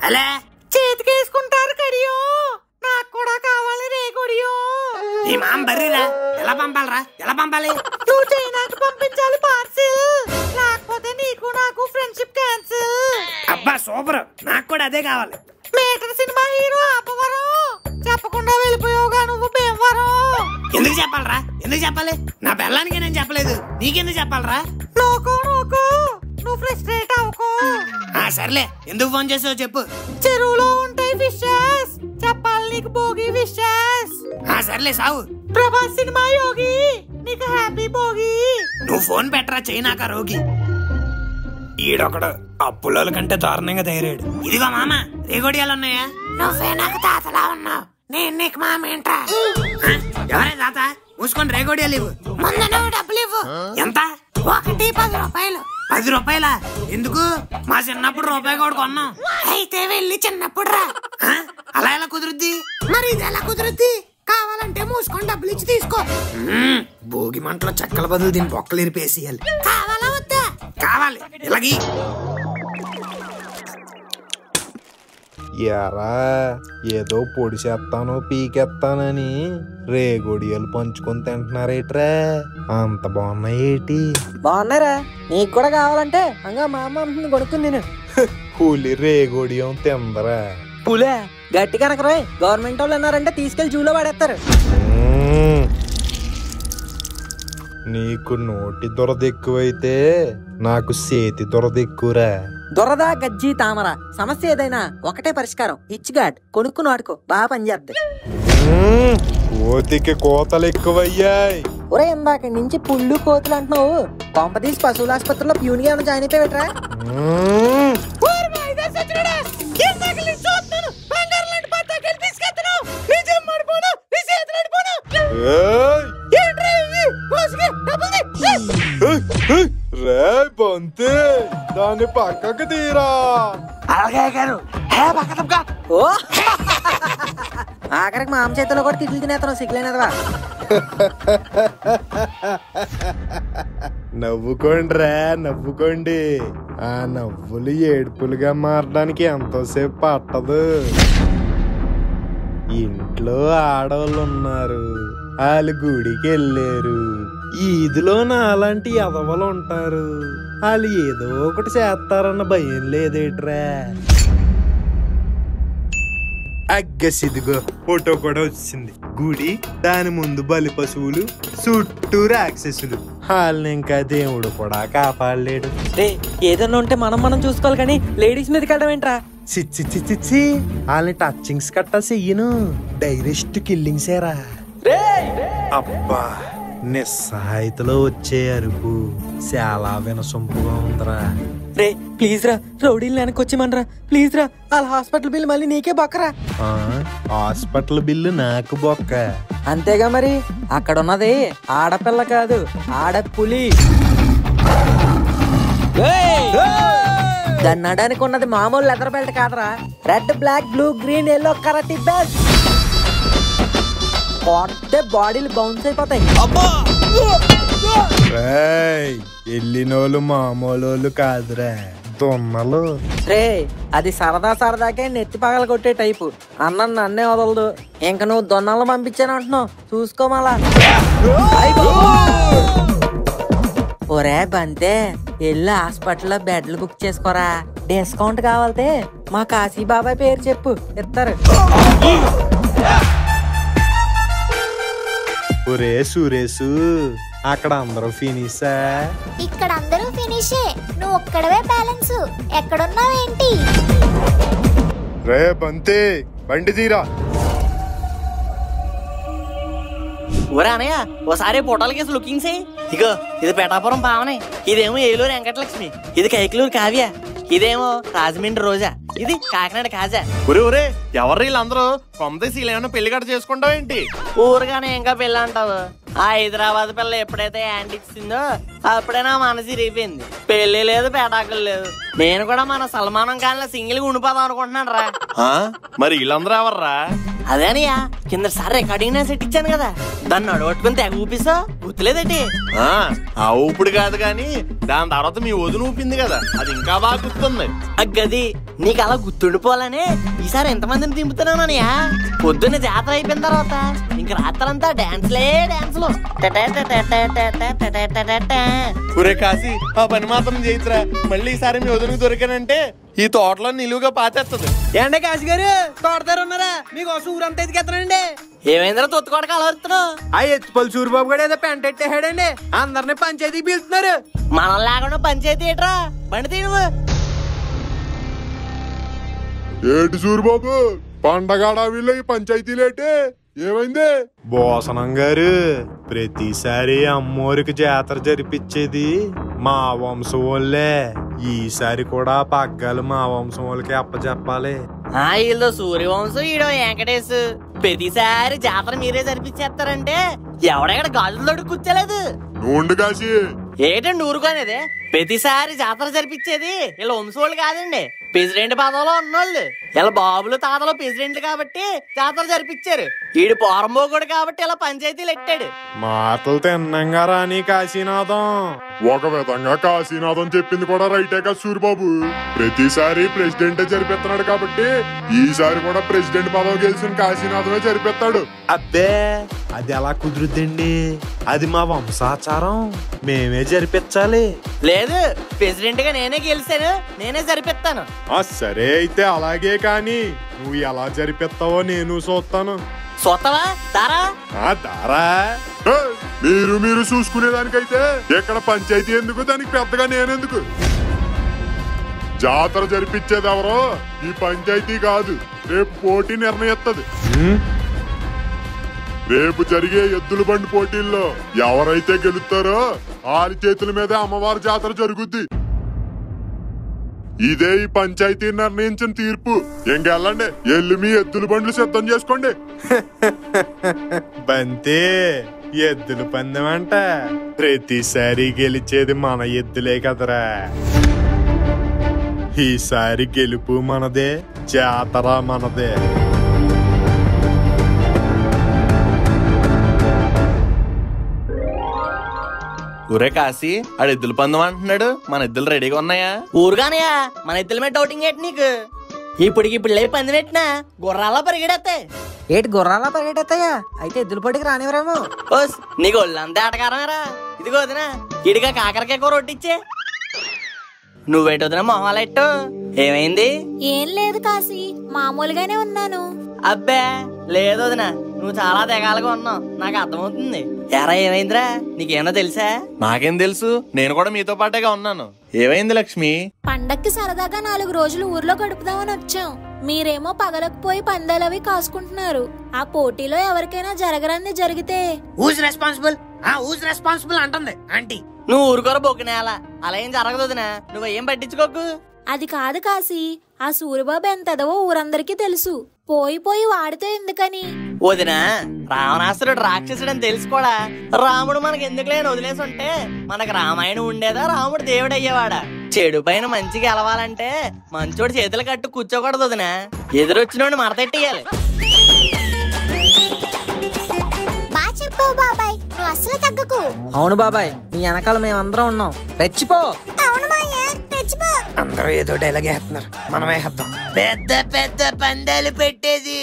అలా చేతికేసుకుంటారు కడియో, నాకు కూడా కావాలి రేగొడియో. నీ మామ బర్రీరా, ఎలా పంపాలి? నువ్వు చైనాకి పంపించాలి పార్సిల్, లేకపోతే నీకు నాకు ఫ్రెండ్షిప్ క్యాన్సిల్. అబ్బా సూపర్, నాకు కూడా అదే కావాలి. మేటర్ సినిమా హీరో ఆపవరం, చెప్పకుండా వెళ్ళిపోయావుగా నువ్వు భీమవరం. ఎందుకు చెప్పాలి? నా పిల్లానికి నేను చెప్పలేదు, నీకెందుకు చెప్పాలరా? నోకో నువ్వు ఫ్రస్ట్రేట్ అవ్వకు. సర్లే, ఎందుకు ఫోన్ చేసావు చెప్పు. చెరువులో ఉంటాయి ఫిషెస్, చెప్పాలి నీకు భోగి విషెస్. సర్లే సావు. ప్రభాస్ సినిమా యోగి, నీకు హ్యాపీ భోగి. నువ్వు ఫోన్ పెట్టరా చైనాక రోగి. ఈడొకడు అప్పుల కంటే దారుణంగా తయారాడు. ఇదిగో మామ, రేగోడియాలు ఉన్నాయా? నువ్వే నాకు తాతలా ఉన్నావు, నేను నీకు మామ ఏంట్రా? ఎవరే తాత? మూసుకొని రేగోడియాలు ఇవ్వు. ముందు నువ్వు డబ్బులు ఇవ్వు. ఎంత? 10 రూపాయలు. 10 రూపాయలా? ఎందుకు? మా చిన్నప్పుడు రూపాయి కూడా కొన్నాం. అయితే వెళ్ళి చిన్నప్పుడు రా. అలా ఎలా కుదురుద్ది? మరి ఇది ఎలా కుదురుద్ది? కావాలంటే మూసుకొని డబ్బులు ఇచ్చి తీసుకో. భోగి మంటలో చెక్కల బదులు దీని బొక్కలు ఇరిపేసేయాలి. కావాలా వద్దా? కావాలి. ఇలాగి ఎరా ఏదో పొడి చేస్తాను పీకెత్తానని రేగొడియాలు పంచుకొని తింటున్నారేట్రా, అంత బాగున్నాయేటి? బాగున్నారా? నీకు కూడా కావాలంటే అంగా మా అమ్మ కొనుక్కుంది నేను. పులి రేగొడియం తిందరా. పులే గట్టి కనకరోయ్, గవర్నమెంట్ వాళ్ళు అన్నారంటే తీసుకెళ్లి జూలో పడేస్తారు. నీకు నోటి దొరద ఎక్కువైతే నాకు చేతి దొరద ఎక్కువరా. దొరద గజ్జి తామర సమస్య ఏదైనా ఒకటే పరిష్కారం, ఇచ్చిగాడ్ కొనుక్కుని వాడుకో, బాగా పనిచేద్ది. కోతికి కోతలు ఎక్కువయ్యాయి. ఒరే ఇందాక నుంచి పుళ్ళు కోతులు అంటున్నావు, కొంపదీసి పశువుల ఆసుపత్రిలో ప్యూన్ గా ఏమైనా జాయిన్ అయిపోయాట్రా? బంతే దాన్ని పక్కకు తీరా. ఆఖరికి మా అమ్మ చేతిలో కూడా తిట్లు తినేస్తాను, సిగ్గులేనదవా. నవ్వుకోండిరా, నవ్వుకోండి. ఆ నవ్వులు ఏడుపులుగా మారడానికి ఎంతోసేపు పట్టదు. ఇంట్లో ఆడవాళ్ళు ఉన్నారు, వాళ్ళు గుడికి వెళ్ళారు. ఈదిలో నాలాంటి ఎదవలు ఉంటారు, వాళ్ళు ఏదో ఒకటి చేస్తారన్న భయం లేదేట్రా? అగ్గసిదిగో ఫోటో కూడా వచ్చింది. గుడి, దాని ముందు బలి పశువులు, చుట్టూ రాక్షసులు. వాళ్ళని ఇంకా దేవుడు కూడా కాపాడలేడు. ఏదన్నా ఉంటే మనం చూసుకోవాలి కానీ లేడీస్ మీదకి వెళ్ళడం ఏంట్రా? చిచ్చి వాళ్ళని టచింగ్స్ కట్టా చెయ్యను, డైరెక్ట్ కిల్లింగ్సేరా. అబ్బా నిస్సహాయతలో వచ్చే అరుపు చాలా వినసొంపుగా ఉందిరా. రే ప్లీజ్ రా, రౌడీలు వెనకొచ్చేమనరా ప్లీజ్ రా. వాళ్ళ హాస్పిటల్ బిల్ మళ్ళీ నీకే బొక్కరా. హాస్పిటల్ బిల్లు నాకు బొక్క. అంతేగా మరి, అక్కడ ఉన్నది ఆడపిల్ల కాదు, ఆడపులి. దాన్ని నడానికి ఉన్నది మామూలు లెదర్ బెల్ట్ కాదరా, red black blue green yellow karate belt. కొడితే బాడీలు బౌన్స్ అయిపోతాయి. వెళ్ళినోళ్ళు మామూలు కాదురా, దొన్నలు. రే అది సరదాకే నెత్తి పగల కొట్టే టైపు. అన్న నన్నే వదలదు. ఇంక నువ్వు దొన్నలు పంపించాను అంటున్నావు, చూసుకోమలా. ఒరే బంతే, వెళ్ళి హాస్పిటల్లో బెడ్లు బుక్ చేసుకోరా. డిస్కౌంట్ కావాలంటే మా కాశీ బాబాయ్ పేరు చెప్పు, ఇస్తారు. ఒరే సురేషు, అక్కడ అందరూ ఫినిషా? ఇక్కడ అందరూ ఫినిషే, నువ్వు ఒక్కడవే బ్యాలెన్స్. ఎక్కడున్నావేంటి? రే బంతే, బండి తీరా. ఊరే అనయ్య, ఓసారి ఫోటోలు కేసు లుకింగ్ చేయి. ఇగో ఇది పెటాపురం పావనే, ఇదేమో ఏలూరు వెంకటలక్ష్మి, ఇది కైకలూరు కావ్య, ఇదేమో రాజమండ్రి రోజా, ఇది కాకినాడ కాజా. ఒరే ఎవరు వీళ్ళందరూ? కొంతేసి ఏమైనా పెళ్లి గట్ట చేసుకుంటావు ఏంటి? ఊరుగానే ఇంకా పెళ్ళి అంటావు. ఆ హైదరాబాద్ పిల్ల ఎప్పుడైతే యాంటీ ఇచ్చిందో అప్పుడే నా మనసు ఇరిగిపోయింది. పెళ్లి లేదు, పేటాకులు లేదు. నేను కూడా మన సల్మానం ఖాన్ సింగిల్ గా ఉండిపోదాం అనుకుంటున్నాను రా. మరి వీళ్ళందరూ ఎవర్రా? అదేనయ్యా, కింద సార్ రికార్డింగ్ నేను సెట్ ఇచ్చాను కదా, దాన్ని అడగొట్టుకుని తెగ ఊపిస్తా, గుర్తులేదటి? ఆ ఊపిడి కాదు గాని దాని తర్వాత మీ వదిన ఊపింది కదా, అది ఇంకా బాగా గుర్తుంది. అగ్గది నీకు అలా గుర్తుండిపోవాలని ఈసారి ఎంతమందిని దింపుతున్నానయ్యా. పొద్దున్న జాతర అయిపోయిన తర్వాత ఇంక రాత్రంతా డాన్స్లే డాన్స్లు. ఒరే కాశీ, ఆ పని మాత్రం చేయిద్రా. మళ్ళీ ఈసారి మీ వదినకు దొరికానంటే ఈ తోటలో నిలువుగా పాతేస్తుంది. ఏంటే కాశీ గారు, తోటదారున్నారా? మీకోసం ఊరంతా ఎదిగేస్తానండి. ఏమైందిరా తొత్తుకోట కలవరుతున్నావు? ఆ ఎత్తుపల్లి సూరిబాబు కూడా ఏదో పెంట ఎట్టేసాడండి, అందరినీ పంచాయతీకి పిలుస్తున్నారు. మనం లేకుండా పంచాయతీ ఏట్రా, బండి తీను. ఏటి సూరిబాబు, పండగ వీళ్ళ ఈ పంచాయతీలేటే ఏమైంది? భోసనం గారు, ప్రతిసారి అమ్మోరికి జాతర జరిపించేది మా వంశం వాళ్ళే. ఈసారి కూడా పగ్గాలు మా వంశం వాళ్ళకి అప్పచెప్పాలి. వీళ్ళు సూర్యవంశం, ఈడో వెంకటేశ్. ప్రతిసారి జాతర మీరే జరిపించేస్తారంటే ఎవడెక్కడ గాజులు తోడు కూర్చోలేదు. నూండు కాశీ, ఏంటండి ఊరుకోనేది? ప్రతిసారి జాతర జరిపించేది వీళ్ళ వంశోళ్ళు కాదండి, ప్రెసిడెంట్ పదవిలో ఉన్నోళ్ళు. ఇలా బాబులు తాతలు ప్రెసిడెంట్ కాబట్టి జాతర జరిపించారు. ఈడు పోరంబోగుడు కాబట్టి ఇలా పంచాయతీలు ఎట్టాడు. మాటలు తిన్నంగా రాని కాశీనాథం. ఒక విధంగా కాశీనాథం చెప్పింది కూడా రైటే కదా సూరిబాబు. ప్రతిసారి ప్రెసిడెంటే జరిపిస్తున్నాడు కాబట్టి ఈసారి కూడా ప్రెసిడెంట్ పదవి గెలిచిన కాశీనాథమే జరిపిస్తాడు. అబ్బే, అది ఎలా కుదురుద్దండి? అది మా వంశాచారం, మేమే జరిపించాలి. లేదు, ప్రెసిడెంట్ గా నేనే గెలిచాను, నేనే జరిపిస్తాను. సరే అయితే అలాగే, కానీ నువ్వు ఎలా జరిపిస్తావో నేను చూస్తాను. చూస్తావా? దారా దారా, మీరు చూసుకునేదానికైతే ఇక్కడ పంచాయతీ ఎందుకు, దానికి పెద్దగా నేనెందుకు? జాతర జరిపించేది ఎవరో ఈ పంచాయతీ కాదు, రేపు పోటీ నిర్ణయిస్తుంది. రేపు జరిగే ఎద్దుల బండి పోటీల్లో ఎవరైతే గెలుస్తారో వారి చేతుల మీదే అమ్మవారి జాతర జరుగుద్ది. ఇదే ఈ పంచాయతీ నిర్ణయించిన తీర్పు. ఇంకెళ్ళండి, ఎల్లు మీ ఎద్దుల బండ్లు సిద్ధం చేసుకోండి. బంతే, ఎద్దుల పందెం అంట ప్రతిసారి గెలిచేది మన ఎద్దులే కదరా. ఈసారి గెలుపు మనదే, జాతర మనదే. ఊరే కాశీ, ఆడు ఎద్దుల పందెం అంటున్నాడు, మన ఎద్దులు రెడీగా ఉన్నాయా? ఊరుగానయా, మన ఎద్దుల మీద డౌటింగ్ ఏంటి నీకు? ఇప్పుడు లేపు పంది పెట్టినా గుర్రాలా పరిగెడతాయి. ఏటి గుర్రాలా పరిగెడతాయా? అయితే ఎద్దుల పొడికి రానివరేమో. ఓస్, నీకు ఒళ్ళంతా ఆటకారమేరా. ఇదిగో వదినా, ఇడిగా కాకరకాయ కూర రొట్టిచ్చే. నువ్వేంటి వదినా మొహాలు ఎట్టు? ఏమైంది? ఏం లేదు కాశీ, మామూలుగానే ఉన్నాను. అబ్బే లేదు వదినా, నువ్వు చాలా తెగాలుగా ఉన్నావు, నాకు అర్థమవుతుంది. ఎరా ఏమైందిరా, నీకేమో తెలుసా? నాకేం తెలుసు, నేను కూడా మీతో పాటేగా ఉన్నాను. ఏమైంది లక్ష్మి? పండక్కి సరదాగా 4 రోజులు ఊర్లో గడుపుదామని వచ్చాం. మీరేమో పగలకు పోయి పందాలవి కాసుకుంటున్నారు. ఆ పోటీలో ఎవరికైనా జరగరంది జరిగితే హూజ్ రెస్పాన్సిబుల్ అంటుంది ఆంటీ. నువ్వు ఊరుకోర బొక్కునేల, అలా ఏం జరగదు వదినా, నువ్వు ఏం పట్టించుకోకు. అది కాదు కాశీ, ఆ సూరిబాబు ఎంతదవో ఊరందరికీ తెలుసు. పోయి వాడితే ఎందుకని? వదినా, రావణాసురుడు రాక్షసుడని తెలుసు కూడా. రాముడు మనకి ఎందుకులేని వదిలేసి ఉంటే మనకు రామాయణం ఉండేదా, రాముడు దేవుడు అయ్యేవాడా? చెడు పైన మంచిగా గెలవాలంటే మంచోడు చేతులు కట్టు కూర్చోకూడదు వదినా, ఎదురొచ్చినోడిని మడతెట్టేయాలి. బాగా చెప్పావు బాబాయ్, నువ్వు అసలు తగ్గకు. అవును బాబాయ్, నీ వెనకాల మేమందరం ఉన్నాం. రెచ్చిపో. అవును మాయ, రెచ్చిపో. అందరూ ఏదో డైలాగ్ వేస్తున్నారు, మనమే వేద్దాం. పెద్ద పెద్ద పందాలు పెట్టేది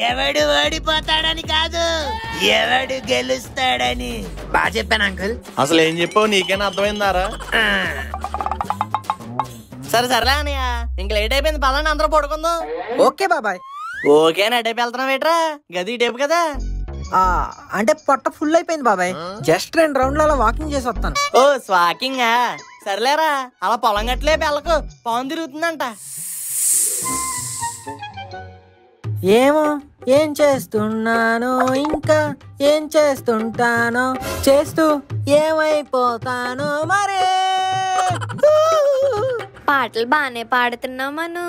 ఎవడు ఓడిపోతాడని కాదు, ఎవడు గెలుస్తాడని. బాగా చెప్పాను అంకుల్. అసలు ఏం చెప్పావు నీకేనా అర్థమైందారా? సరే సరేలే అన్నయ్య, ఇంక లేట్ అయిపోయింది, పదండి అందరూ పడుకుందాం. ఓకే బాబాయ్. ఓకే అని అటేపు వెళ్తున్నాం ఏట్రా? గది ఇటేపు కదా. అంటే పొట్ట ఫుల్ అయిపోయింది బాబాయ్, జస్ట్ 2 రౌండ్లు అలా వాకింగ్ చేసి వస్తాను. ఓ స్వాకింగా, సర్లేరా. అలా పొలం గట్లే పెళ్ళకు పవన్ తిరుగుతుందంట. ఏమో ఏం చేస్తున్నానో, ఇంకా ఏం చేస్తుంటానో, చేస్తూ ఏమైపోతానో మరే. పాటలు బానే పాడుతున్నావు మను.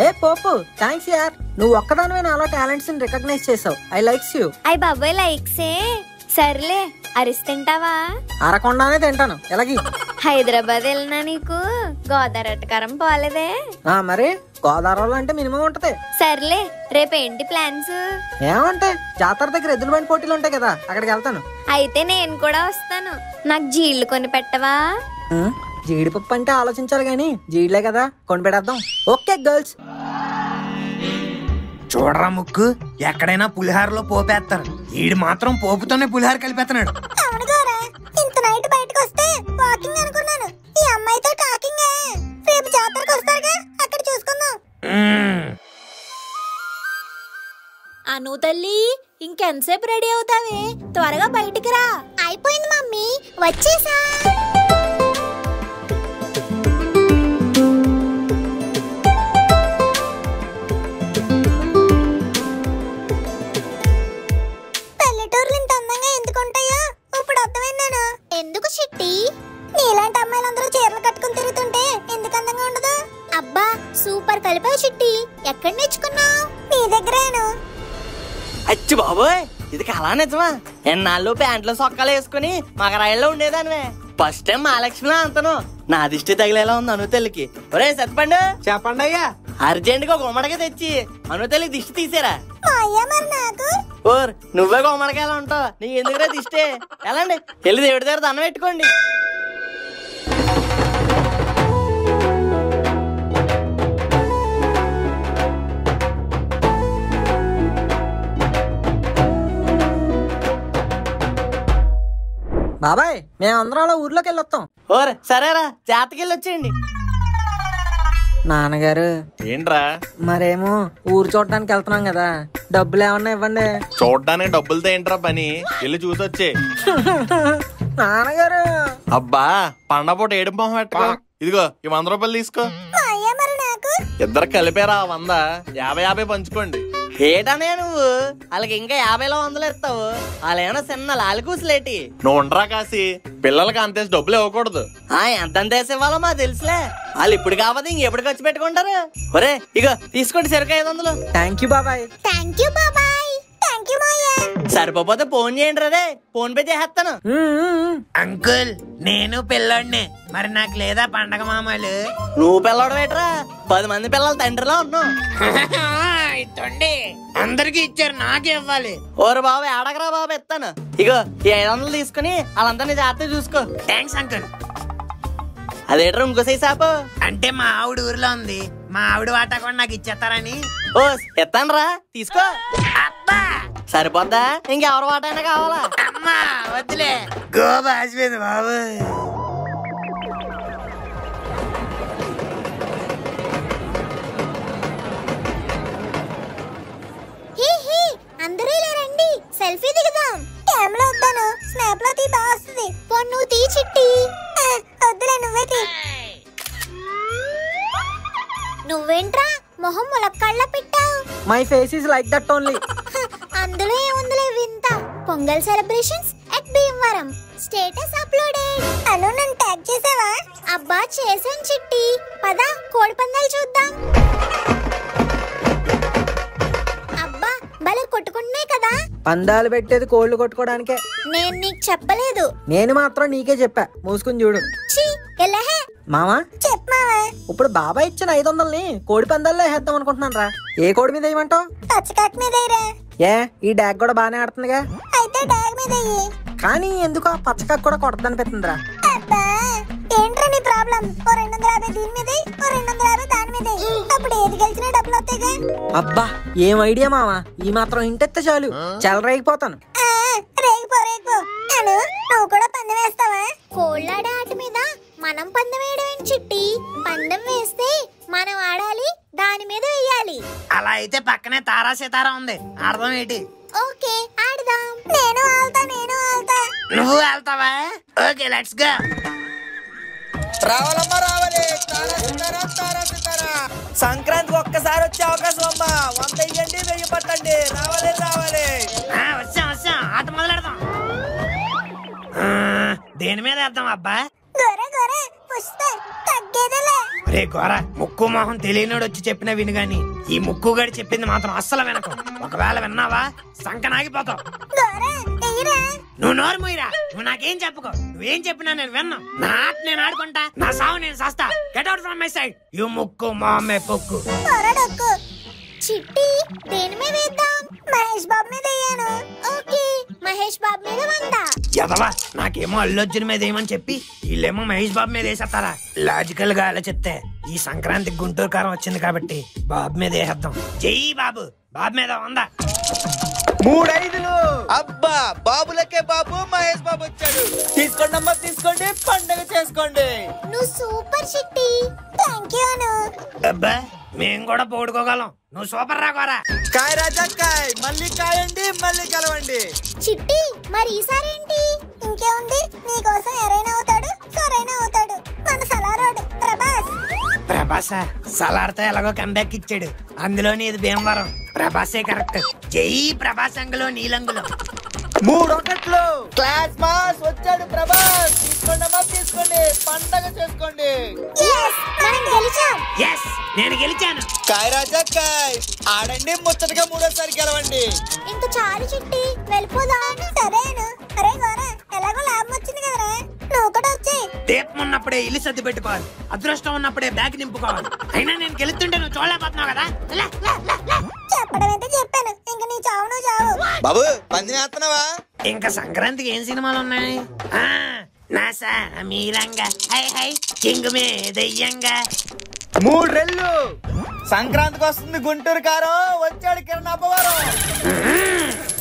ఏ పోపు, థ్యాంక్స్ యార్. నువ్వు ఒక్కదానివే నాలో టాలెంట్స్ ని రికగ్నైజ్ చేసావు. I likes you. అయ్య బాబాయ్ లైక్సే. సర్లే, అరిసి తింటావా? అరకొండానే తింటాను. ఎలాగి హైదరాబాద్ వెళ్ళినా నీకు గోదావరి పోలేదే? మరి గోదావరిలో అంటే మినిమం ఉంటది. సర్లే, రేపేంటి ప్లాన్స్? ఏమంటే జాతర దగ్గర ఎద్దుల బండి పోటీలు ఉంటాయి కదా, అక్కడికి వెళ్తాను. అయితే నేను కూడా వస్తాను. నాకు జీళ్ళు కొని పెట్టవా? జీడిపప్పు అంటే ఆలోచించాలి గాని, జీడిలే కదా, కొనిపెడేద్దాం. Okay girls. చూడరా ముక్కు, ఎక్కడైనా పులిహారలో పోపేస్తారు, ఈడు మాత్రం పోపుతోనే పులిహార కలిపేస్తున్నాడు. ఇంత నైట్ బయటకు వస్తే వాకింగ్ అనుకున్నాను, ఈ అమ్మాయితో టాకింగ్. రేపు జాతరకు వస్తారుగా, అక్కడ చూసుకుందాం. అను తల్లి, ఇంకెంతసేపు రెడీ అవుతావే? త్వరగా బయటికి రా. అయిపోయింది మమ్మీ, వచ్చేసా. పల్లెటూర్లు ఇంత అందంగా ఎందుకుంటాయో ఇప్పుడు అర్థమైందాను. ఎందుకు చిట్టి? నీలాంటి అమ్మాయిలందరూ చీరలు కట్టుకుని తిరుగుతుంటే ఎందుకు అందంగా ఉండదు? అబ్బా సూపర్ కలిపావు చిట్టి. ఎక్కడ నేర్చుకున్నావు? నీ దగ్గరేను. అచ్చి బాబోయ్, ఇది కళా నిజమా? ఎన్నాళ్ళు ప్యాంట్లు సొక్కాలు వేసుకుని మగరాయిల్లో ఉండేదానివే. ఫస్ట్ టైం మహాలక్ష్మిలా అంతను నా దిష్టి తగిలేలా ఉంది అను తల్లికి. ఒరే సత్పండు, చెప్పండి అయ్యా. అర్జెంట్ గా గుమ్మడిగా తెచ్చి అను తల్లికి దిష్టి తీసేరా. నాకు ఓర్ నువ్వే గుమ్మడికాయలా ఉంటావు, నీకు ఎందుకురా దిష్టి? ఎలాండి వెళ్ళి దేవుడి దగ్గర దండం పెట్టుకోండి. బాబాయ్, మేమందరం అలా ఊర్లోకి వెళ్ళొస్తాం. ఓర్ సరేరా, జాతకెళ్ళి వచ్చేయండి. నాన్నగారు ఏంట్రా? మరేమో ఊరు చూడడానికి వెళ్తున్నాం కదా, డబ్బులు ఏమన్నా ఇవ్వండి. చూడడానికి డబ్బులతో ఏంట్రా పని? వెళ్ళి చూసొచ్చే. నాన్నగారు. అబ్బా పండపూట ఏడు మొహం పెట్టుకో. ఇదిగో ఈ 100 రూపాయలు తీసుకో. ఇద్దరు కలిపారా 100, 50 పంచుకోండి. ఏటనే నువ్వు వాళ్ళకి ఇంకా 50లో 100 ఇస్తావు? వాళ్ళేమన్నా చిన్న లాలికూసులేటి. నువ్వు ఉండరా కాసి, పిల్లలకి అంతేసి డబ్బులు ఇవ్వకూడదు. ఎంత అంతేసి ఇవ్వాలో మాకు తెలుసులే. వాళ్ళు ఇప్పుడు కాకపోతే ఇంకెప్పుడు ఖర్చు పెట్టుకుంటారు. ఒరే ఇగో తీసుకోండి సరుకు 500. థ్యాంక్ యూ బాబాయ్. థ్యాంక్ యూ బాబాయ్. థ్యాంక్ యూ మాయా. సరిపోతే ఫోన్ చేయండి రే, ఫోన్ పే చేస్తాను. అంకుల్ నేను పిల్లోడిని, మరి నాకు లేదా పండగ మామూలు? నువ్వు పిల్లడు వేటరా, 10 మంది పిల్లల తండ్రిలో ఉన్నావు. అందరికి ఇచ్చారు, నాకే ఇవ్వాలి. ఓరు బాబు ఏడకరా బాబు, ఇస్తాను. ఇగో ఈ 500 తీసుకుని వాళ్ళందరినీ జాగ్రత్త చూసుకో. Thanks uncle. అదేట్రా ఇంకోసారి సాపు? అంటే మా ఆవిడ ఊర్లో ఉంది, మా ఆవిడ వాటా కూడా నాకు ఇచ్చేస్తారని. ఓ ఇస్తాను రా, తీసుకో. అబ్బా సరిపోద్దా? ఇంకెవరు వాటైనా కావాలా? అమ్మా వద్దులే, గోబా ఆసిపోయింది బాబు. అందరూ ఇలా రండి, సెల్ఫీ దిగుదాం. కెమెరా వద్దాను, స్నాప్ లో తీ, బాగా వస్తుంది. నువ్వు తీ చిట్టి. వద్దులే, నువ్వే తీ. నువ్వేంట్రా మొహం ములక్కళ్ళ పెట్టావు? My face is like that only. అందులో ఏముందిలే వింత. Pongal celebrations at Bhimavaram, status uploaded. Anu నన్ను ట్యాగ్ చేసావా? అబ్బా చేసాను చిట్టి. పద కోడి పందాలు చూద్దాం. అబ్బా భలే కొట్టుకుంటున్నాయి కదా. పందాలు పెట్టేది కోళ్లు కొట్టుకోవడానికే. నేను నీకు చెప్పలేదు. నేను మాత్రం నీకే చెప్పా, మూసుకుని చూడు. మామా చెప్పమావా. ఇప్పుడు బాబాయ్ ఇచ్చిన 500ని కోడి పందాల్లో వేద్దాం అనుకుంటున్నాను రా. ఏ కోడి మీద వేయమంటావు? పచ్చకాక్ మీద. ఏ ఈ డాగ్ కూడా బానే ఆడుతుందిగా. అయితే డాగ్ మీద. కానీ ఎందుకో ఆ పచ్చకాకు కూడా కొడదనిపిస్తుందిరా. అబ్బా ఏంట్రా నీ ప్రాబ్లం? ఓ 250 దీని మీద, ఓ 250 దాని మీద. అప్పుడు ఏది గెలిచినా డబ్బులు వస్తాయిగా. అబ్బా ఏం ఐడియా మావా, ఈ మాత్రం ఇంటెత్తే చాలు చెలరేగిపోతాను. రేగిపో రేగిపో. అను నువ్వు కూడా పందెం వేస్తావా? కోళ్ళాడే ఆట మీద మనం పందెం వేయడం ఏంటి చిట్టి? పందెం వేస్తే మనం ఆడాలి, దాని మీద వేయాలి. అలా అయితే పక్కనే తారా సితారా ఉంది, ఆడదాం ఏంటి? ఓకే ఆడదాం. నేను ఆల్తా. నువ్వు వెళ్తావా? Okay let's go. రావాలమ్మా రావాలి. సంక్రాంతికి ఒక్కసారి వచ్చే అవకాశం అమ్మా. 100 ఇయ్యండి, 1000 పట్టండి. రావాలి. వచ్చాం ఆట మొదలెడదాం. దేని మీద వేద్దాం అబ్బా? గొర్రె పుష్ప తగ్గేదలే. రే గోర, ముక్కు మొహం తెలియనోడు వచ్చి చెప్పినా విను గాని ఈ ముక్కు గడి చెప్పింది మాత్రం అస్సలు వినకు. ఒకవేళ విన్నావా సంకనాగిపోతావు. నువ్వు నోరు మూయరా. నువ్వు నాకేం చెప్పుకో. నువ్వేం చెప్పినా నేను విన్నా. నా ఆట నేను ఆడుకుంటా, నా సావు నేను సస్తా. Get out from my side you ముక్కు మొహమ్మే పొక్కు. చిట్టి దేని మీద వేద్దాం? మహేష్ బాబు మీద వేయాను. ఓకే మహేష్ బాబు మీద 100. ఎదవా, నాకేమో అల్లు అర్జున్ మీద ఏమని చెప్పి వీళ్ళేమో మహేష్ బాబు మీద వేసేస్తారా? లాజికల్ గా ఆలోచిస్తే ఈ సంక్రాంతికి గుంటూరు కారం వచ్చింది కాబట్టి బాబు మీద వేసేద్దాం. జై బాబు. బాబు మీద 100. 3 5లు. అబ్బా బాబులకే బాబు మహేష్ బాబు వచ్చాడు. తీసుకోండి అమ్మా తీసుకోండి, పండగ చేసుకోండి. నువ్వు సూపర్ చిట్టి. థాంక్యూ అను. అబ్బా మేము కూడా పోడుకోగలం. నువ్వు సూపర్ రా గోరా. కాయ రాజా కాయ్, మళ్ళీ కాయండి, మళ్ళీ గెలవండి. చిట్టి మరి ఈసారి ఏంటి? ఇంకేముంది, నీకోసం ఎరైనా అవుతాడు, సరైన అవుతాడు. మన సలారోడు ప్రభాస సలార్తో ఎలాగో కంబ్యాక్ ఇచ్చాడు. అందులోని ఇది భీమవరం. ప్రభాసే కరెక్ట్. జై ప్రభాస్ అంగులో నీలంగులో. 3 1లు. క్లాస్ మాస్ వచ్చాడు ప్రభాస్. తీసుకోండి, పండగ చేసుకోండి. మనం గెలిచాం. ఎస్ నేను గెలిచాను. కాయ రాజా కాయ్, ఆడండి ముచ్చటగా 3వ గెలవండి. ఇంక చాలు చిట్టి, వెళ్ళిపోదాం. సరేను. అరే గోరా, ఎలాగో లాభం వచ్చింది కదరా, నువ్వు కూడా వచ్చేయ్. దీపం ఉన్నప్పుడే ఇల్లు సర్ది పెట్టుకోవాలి, అదృష్టం ఉన్నప్పుడే బ్యాగ్ నింపుకోవాలి. అయినా నేను గెలుతుంటే నువ్వు చూడలేకపోతున్నావు కదా. చెప్పడం అయితే చెప్పాను, ఇంక నీ చావు నువ్వు చావు. బాబు పంది వేస్తున్నావా? ఇంకా సంక్రాంతికి ఏం సినిమాలు ఉన్నాయి? నాసా మీరంగా హై హై కింగ్ మే దయ్యంగా. 3 రెళ్ళు. సంక్రాంతికి వస్తుంది గుంటూరు కారం. వచ్చాడు కిరణ్ అబ్బవరం.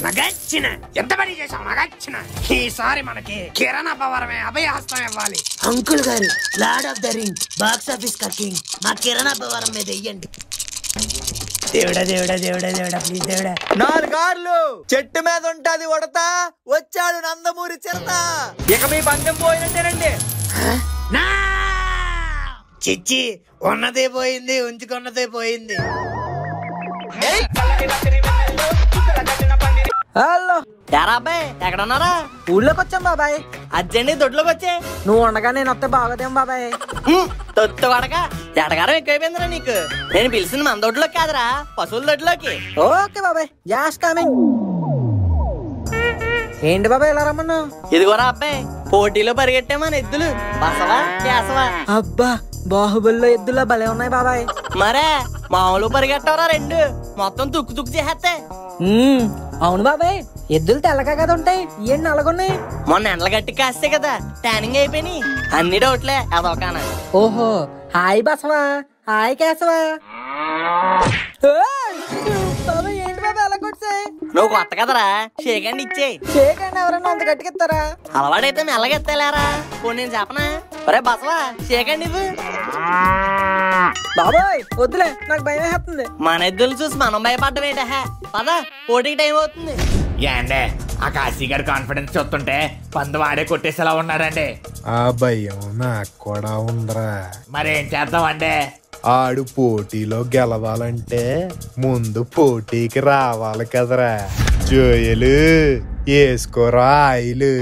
నగచ్చిన ఎంత పని చేసావు నగచ్చిన. ఈసారి మనకి కిరణ్ అబ్బవరమే అభయహస్తం ఇవ్వాలి. అంకుల్ గారు lord of the ring box office king మా కిరణ్ అబ్బవరం మీద వెయ్యండి. దేవుడా ప్లీజ్ దేవుడా. 4 ఆర్లు. చెట్టు మీద ఉంటది ఉడతా. వచ్చాడు నందమూరి చిరత. ఇక మీ పందెం పోయినట్టేనండి. చిచ్చి ఉన్నదే పోయింది, ఉంచుకున్నదే పోయింది. హలో యారా అబ్బాయి ఎక్కడున్నారా? ఊళ్ళోకి వచ్చాం బాబాయ్. అజ్జండి దొడ్లోకి వచ్చే. నువ్వు ఉండగా నేను వస్తే బాగోదేం బాబాయ్. తొత్తు పడక ఎడగారం ఎక్కువైపోయిందిరా నీకు. నేను పిలిచింది మన దొడ్లోకి కాదురా, పశువుల దొడ్లోకి. ఓకే బాబాయ్, జాస్ట్ కమింగ్. ఏంటి బాబాయ్ ఇలా రమ్మన్నావు? ఇదిగోరా అబ్బాయి, పోటీలో పరిగెట్టే మన ఎద్దులు బసవా కేసవా. అబ్బా బాహుబలిలో ఎద్దులా భలే ఉన్నాయి బాబాయ్. మరే మామూలు పరిగెట్టవరా 2 మొత్తం తుక్కు చేస్తే. అవును బాబాయ్, ఎద్దులు తెల్లగా కదా ఉంటాయి, ఏం నల్లగున్నాయి? మొన్న ఎండలు గట్టి కాస్తే కదా ట్యానింగ్ అయిపోయినాయి. అన్ని డౌట్లే అదొకనా. ఓహో హాయ్ బసవా, హాయ్ కేశవా. ఏంటి బాబా ఎలా కొట్టాయి? నువ్వు కొత్త కదరా, షేక్ అండ్ ఇచ్చేయి. షేక్ అండ్ ఎవరన్నా అంత గట్టికిస్తారా? అలవాడైతే మెల్లగెత్తలేరా. పోనీ నేను చెప్పనా? ఒరే బసవా షేక్ అండ్ ఇవ్వు. బాబాయ్ వద్దులే, నాకు భయం వేస్తుంది. మన ఎద్దులు చూసి మనం భయపడ్డం ఏంట. పద పోటీకి టైం అవుతుంది. ఏండే ఆ కాశీ గారి కాన్ఫిడెన్స్ చూస్తుంటే పందు వాడే కొట్టేసేలా ఉన్నాడండి. ఆ భయం నాకు కూడా ఉందిరా. మరేం చేద్దామండి? ఆడు పోటీలో గెలవాలంటే ముందు పోటీకి రావాలి కదరా. జోయలు వేసుకోరా ఆయిలు.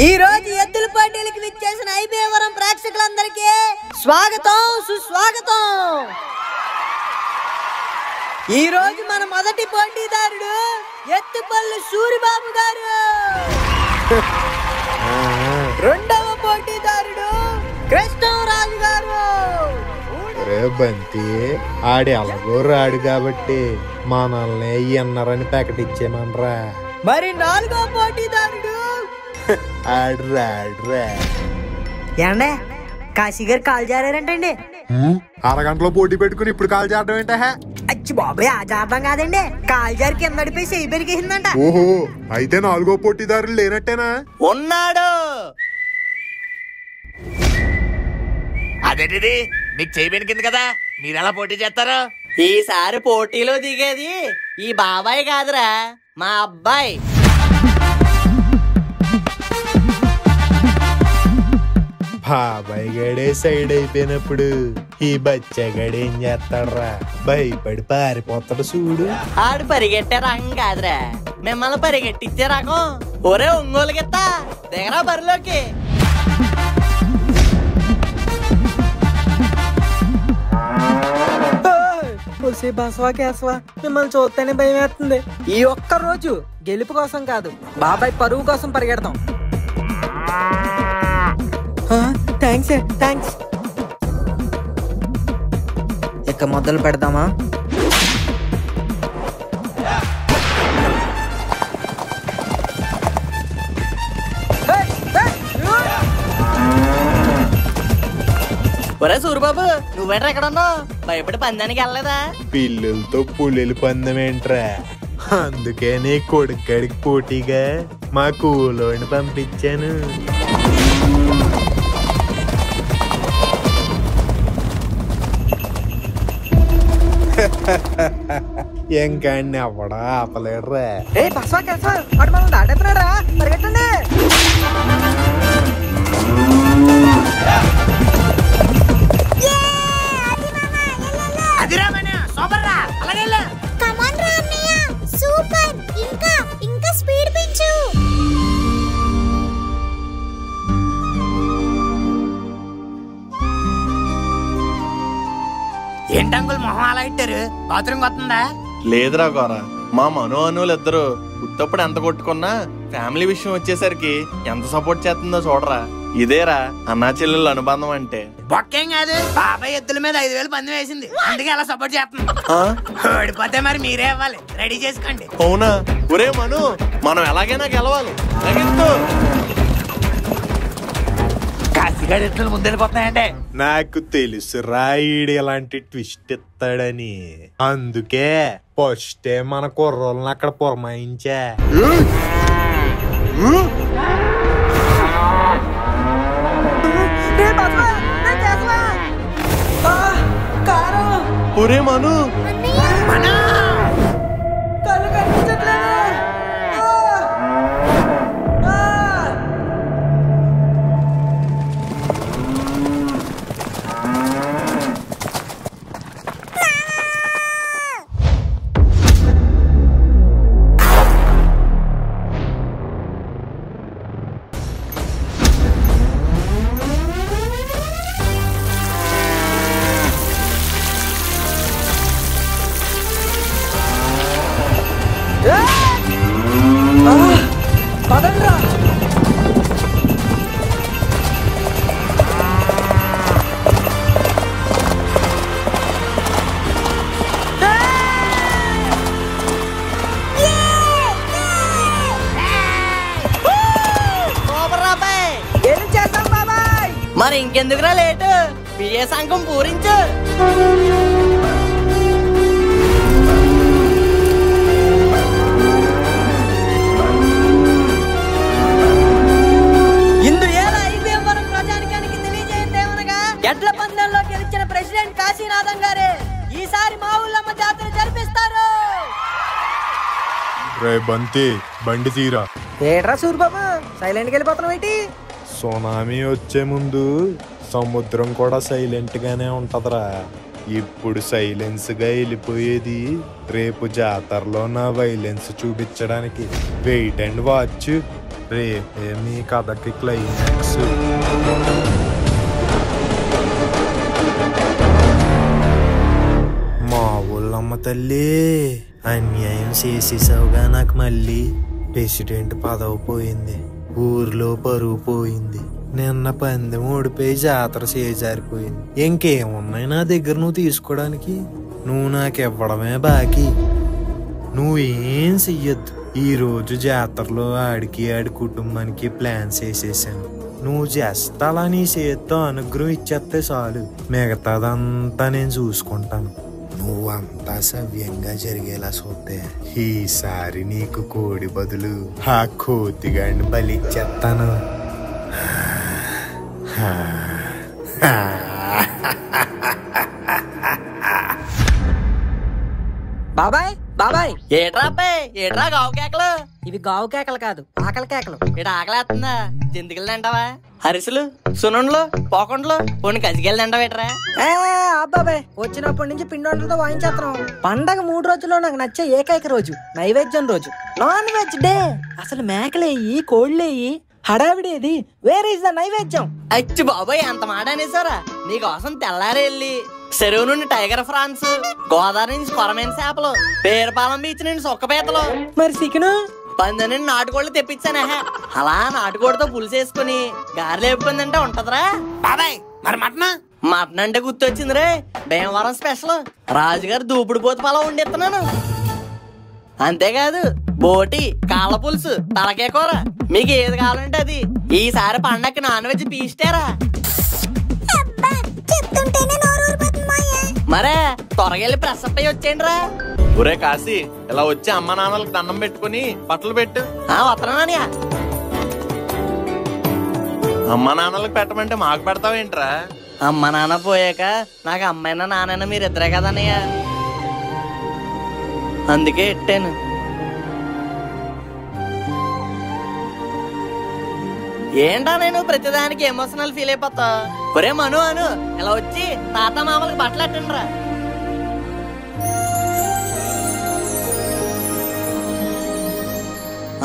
ఈ రోజు ఎద్దుల పోటీలకు విచ్చేసిన ఐబీవరం ప్రేక్షకులందరికీ స్వాగతం సుస్వాగతం. ఈ రోజు మన మొదటి పోటీదారుడు ఎత్తుపల్లి సూరిబాబు గారు. రెండవ పోటీదారుడు కృష్ణరాజు గారు. ఒరే బంతి ఆడి ఎలాగో రాడు కాబట్టి మనల్ని ఎన్నరని ప్రకటించేమనరా. మరి 4వ పోటీదారుడు ఆడ్రా ఆడ్రా. ఏండే కాశీ గారు కాల్ జారంటండి. అరగంటలో పోటీ పెట్టుకుని ఇప్పుడు కాల్ చేయడం ఏంట? అచ్చి బాబాయ్ ఆ జారడం కాదండి, కాల్ జారి కింద పడిపోయి చెయ్యి పెరిగేసిందంట. ఓహో అయితే 4వ పోటీదారులు లేనట్టేనా? ఉన్నాడు. అదేంటిది మీకు చేయబెనికింది కదా, మీరెలా పోటీ చేస్తారు? ఈసారి పోటీలో దిగేది ఈ బాబాయ్ కాదురా, మా అబ్బాయి. బాబాయ్ గడే సైడ్ అయిపోయినప్పుడు ఈ బచ్చగాడు ఏం చేస్తాడరా? భయపడి పారిపోతాడు చూడు. ఆడు పరిగెట్టే రకం కాదురా, మిమ్మల్ని పరిగెట్టిచ్చే రకం. ఒరే ఒంగోలు గిత్తా దిగరా బరిలోకి. బసవా కేశవా మిమ్మల్ని చూస్తేనే భయం వేస్తుంది. ఈ ఒక్క రోజు గెలుపు కోసం కాదు, బాబాయ్ పరువు కోసం పరిగెడతాం. థ్యాంక్స్. ఇక మొదలు పెడదామా? ఒరే సూరిబాబు నువ్వేంట్రా ఎక్కడ ఉన్నావు? భయపడి పందానికి వెళ్ళలేదా? పిల్లలతో పుల్లెలు పందమేంట్రా? అందుకే నీ కొడుక్కడికి పోటీగా మా కూలోని పంపించాను. ఇంకా ఎవడా ఆపలేడురా. బసవా కేశవా వాడు మనం దాటేస్తున్నాడా, పరిగెట్టండి. సూపర్, ఇంకా స్పీడ్ పెంచు. ఏంటంకుల్ మొహం అలా ఇట్టారు? బాత్రూమ్ వస్తుందా? లేదురా గోరా, మా అనులు ఇద్దరు ఉత్తప్పుడు ఎంత కొట్టుకున్నా ఫ్యామిలీ విషయం వచ్చేసరికి ఎంత సపోర్ట్ చేస్తుందో చూడరా. ఇదేరా అన్నా చెల్లెళ్ళ అనుబంధం అంటే. బొక్కేం కాదు, బాబాయ్ ఎద్దుల మీద 5,000 పందెం వేసింది, అందుకే అలా సపోర్ట్ చేస్తుంది. ఓడిపోతే మరి మీరే ఇవ్వాలి, రెడీ చేసుకోండి. అవునా? ఒరే మను, మనం ఎలాగైనా గెలవాలి. కాశీగాడి ఎట్లు ముందెళ్ళిపోతున్నాయంటే నాకు తెలుసు రాయుడు ఇలాంటి ట్విస్ట్ ఇస్తాడని. అందుకే ఫస్టే మన కుర్రోళ్ళని అక్కడ పురమాయించా. ఒరే మను, మరి ఇంకెందుకురా లేటు, విజయ సంఘం పూరించు. ఎడ్ల పందెంలో గెలిచిన ప్రెసిడెంట్ కాశీనాథం గారే ఈసారి మా ఊళ్ళమ్మ జాతర జరిపిస్తారు. రే బంతి బండి తీరా. ఏట్రా సూరిబాబు సైలెంట్కి వెళ్ళిపోతున్నావు ఏంటి? సునామీ వచ్చే ముందు సముద్రం కూడా సైలెంట్ గానే ఉంటదిరా. ఇప్పుడు సైలెన్స్ గా వెళ్ళిపోయేది రేపు జాతరలో నా వైలెన్స్ చూపించడానికి. వెయిట్ అండ్ వాచ్, రేపే మీ కథకి క్లైమాక్స్. మా ఊళ్ళమ్మ తల్లి అన్యాయం చేసేసావుగా నాకు. మళ్ళీ ప్రెసిడెంట్ పదవి పోయింది, ఊర్లో పరువు పోయింది, నిన్న పందెం ఓడిపోయి జాతర చేజారిపోయింది. ఇంకేమున్నాయి నా దగ్గర నువ్వు తీసుకోవడానికి? నువ్వు నాకివ్వడమే బాకీ. నువ్వేం చెయ్యొద్దు. ఈ రోజు జాతరలో ఆడికి ఆడి కుటుంబానికి ప్లాన్స్ వేసేసాను. నువ్వు జస్ట్ అలా నీ చేత్తో అనుగ్రహం ఇచ్చేస్తే చాలు. మిగతాదంతా నేను చూసుకుంటాను. నువ్వంతా సవ్యంగా జరిగేలా చూస్తే ఈసారి నీకు కోడి బదులు ఆ కోతిగాడిని బలిచ్చేస్తాను. బాబాయ్ బాబాయ్, ఏట్రా గావు కేకలు? ఇవి గావు కేకలు కాదు, ఆకలి కేకలు. ఇటు ఆకలేస్తుందా? జంతికలు తింటావా? అరిసెలు, సున్నుండ్లు, పోకుండ్లు, కొన్ని కజికెళ్ళి తింటావేట్రా? బాబాయ్, వచ్చినప్పటి నుంచి పిండి వంటలతో వాయించేస్తున్నాం. పండగ 3 రోజుల్లో నాకు నచ్చే ఏకైక రోజు నైవేద్యం రోజు, నాన్ వెజ్ డే. అసలు మేకలేయి, కోళ్ళేయి, హడావిడేది. వేర్ ఇస్ ద నైవేద్యం? అచ్చి బాబాయ్, ఎంత మాట అనేసారా? నీకోసం తెల్లారి వెళ్ళి చెరువు నుండి టైగర్ ఫ్రాన్స్, గోదావరి నుంచి కొరమైన చేపలు, పేరుపాలెం బీచ్ నుండి సొక్కపేతలు, మరి చికెను, పంది నుండి నాటుకోళ్ళు తెప్పించానే. అలా నాటుకోడితో పులుసు వేసుకుని గారెలు వేపుకుందంటే ఉంటదిరా బాబాయ్. మరి మటన్ అంటే గుర్తొచ్చిందిరే, భీమవరం స్పెషల్ రాజుగారు దూపుడు పోతు పొలం వండిస్తున్నాను. అంతేకాదు బోటి, కాళ్ళ పులుసు, తలకే కూర, మీకు ఏది కావాలంటే అది. ఈసారి పండక్కి నాన్ వెజ్ పీస్టారా? మరే త్వరగా వెళ్ళి ప్రెస్ అప్ అయ్యి వచ్చేయండి రా. ఒరే కాశీ, ఇలా వచ్చి అమ్మ నాన్నలకు దండం పెట్టుకుని బట్టలు పెట్టు. వస్తున్నానయ్యా. అమ్మ నాన్నలకు పెట్టమంటే మాకు పెడతావేంట్రా? అమ్మ నాన్న పోయాక నాకు అమ్మైనా నాన్నైనా మీరిద్దరే కదన్నయ్య, అందుకే ఎట్టాను. ఏంటా నేను ప్రతిదానికి ఎమోషనల్ ఫీల్ అయిపోతా? ఒరే మను అను, ఇలా వచ్చి తాత మామలకు బట్టలు అట్టండి రా.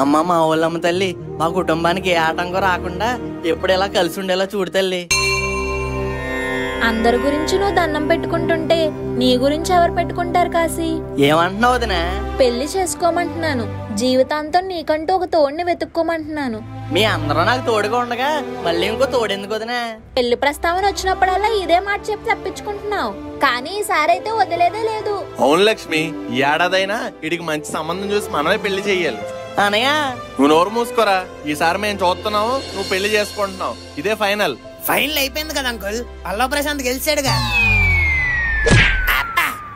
అమ్మ మా ఊళ్ళమ్మ తల్లి, మా కుటుంబానికి ఏ ఆటంకం రాకుండా ఎప్పుడు ఇలా కలిసి ఉండేలా చూడు తల్లి. అందరి గురించి నువ్వు దండం పెట్టుకుంటుంటే నీ గురించి ఎవరు పెట్టుకుంటారు కాశీ? ఏమంటున్నావు వదినా? పెళ్లి చేసుకోమంటున్నాను. జీవితాంతం నీకంటూ ఒక తోడిని వెతుక్కోమంటున్నాను. మీ అందరూ నాకు తోడుగా ఉండగా మళ్ళీ ఇంకో తోడెందుకు వదినా? పెళ్లి ప్రస్తావన వచ్చినప్పుడల్లా ఇదే మాట చెప్పి తప్పించుకుంటున్నావు, కానీ ఈసారి అయితే వదిలేదే లేదు. అవును లక్ష్మి, ఈ ఏడాదైనా వీడికి మంచి సంబంధం చూసి మనమే పెళ్లి చెయ్యాలి. అనయ్య నువ్వు నోరు మూసుకోరా. ఈసారి మేము చూస్తున్నావు, నువ్వు పెళ్లి చేసుకుంటున్నావు, ఇదే ఫైనల్. ఫైనల్ అయిపోయింది కదా అంకుల్, పల్లవ ప్రశాంత్ గెలిచాడుగా.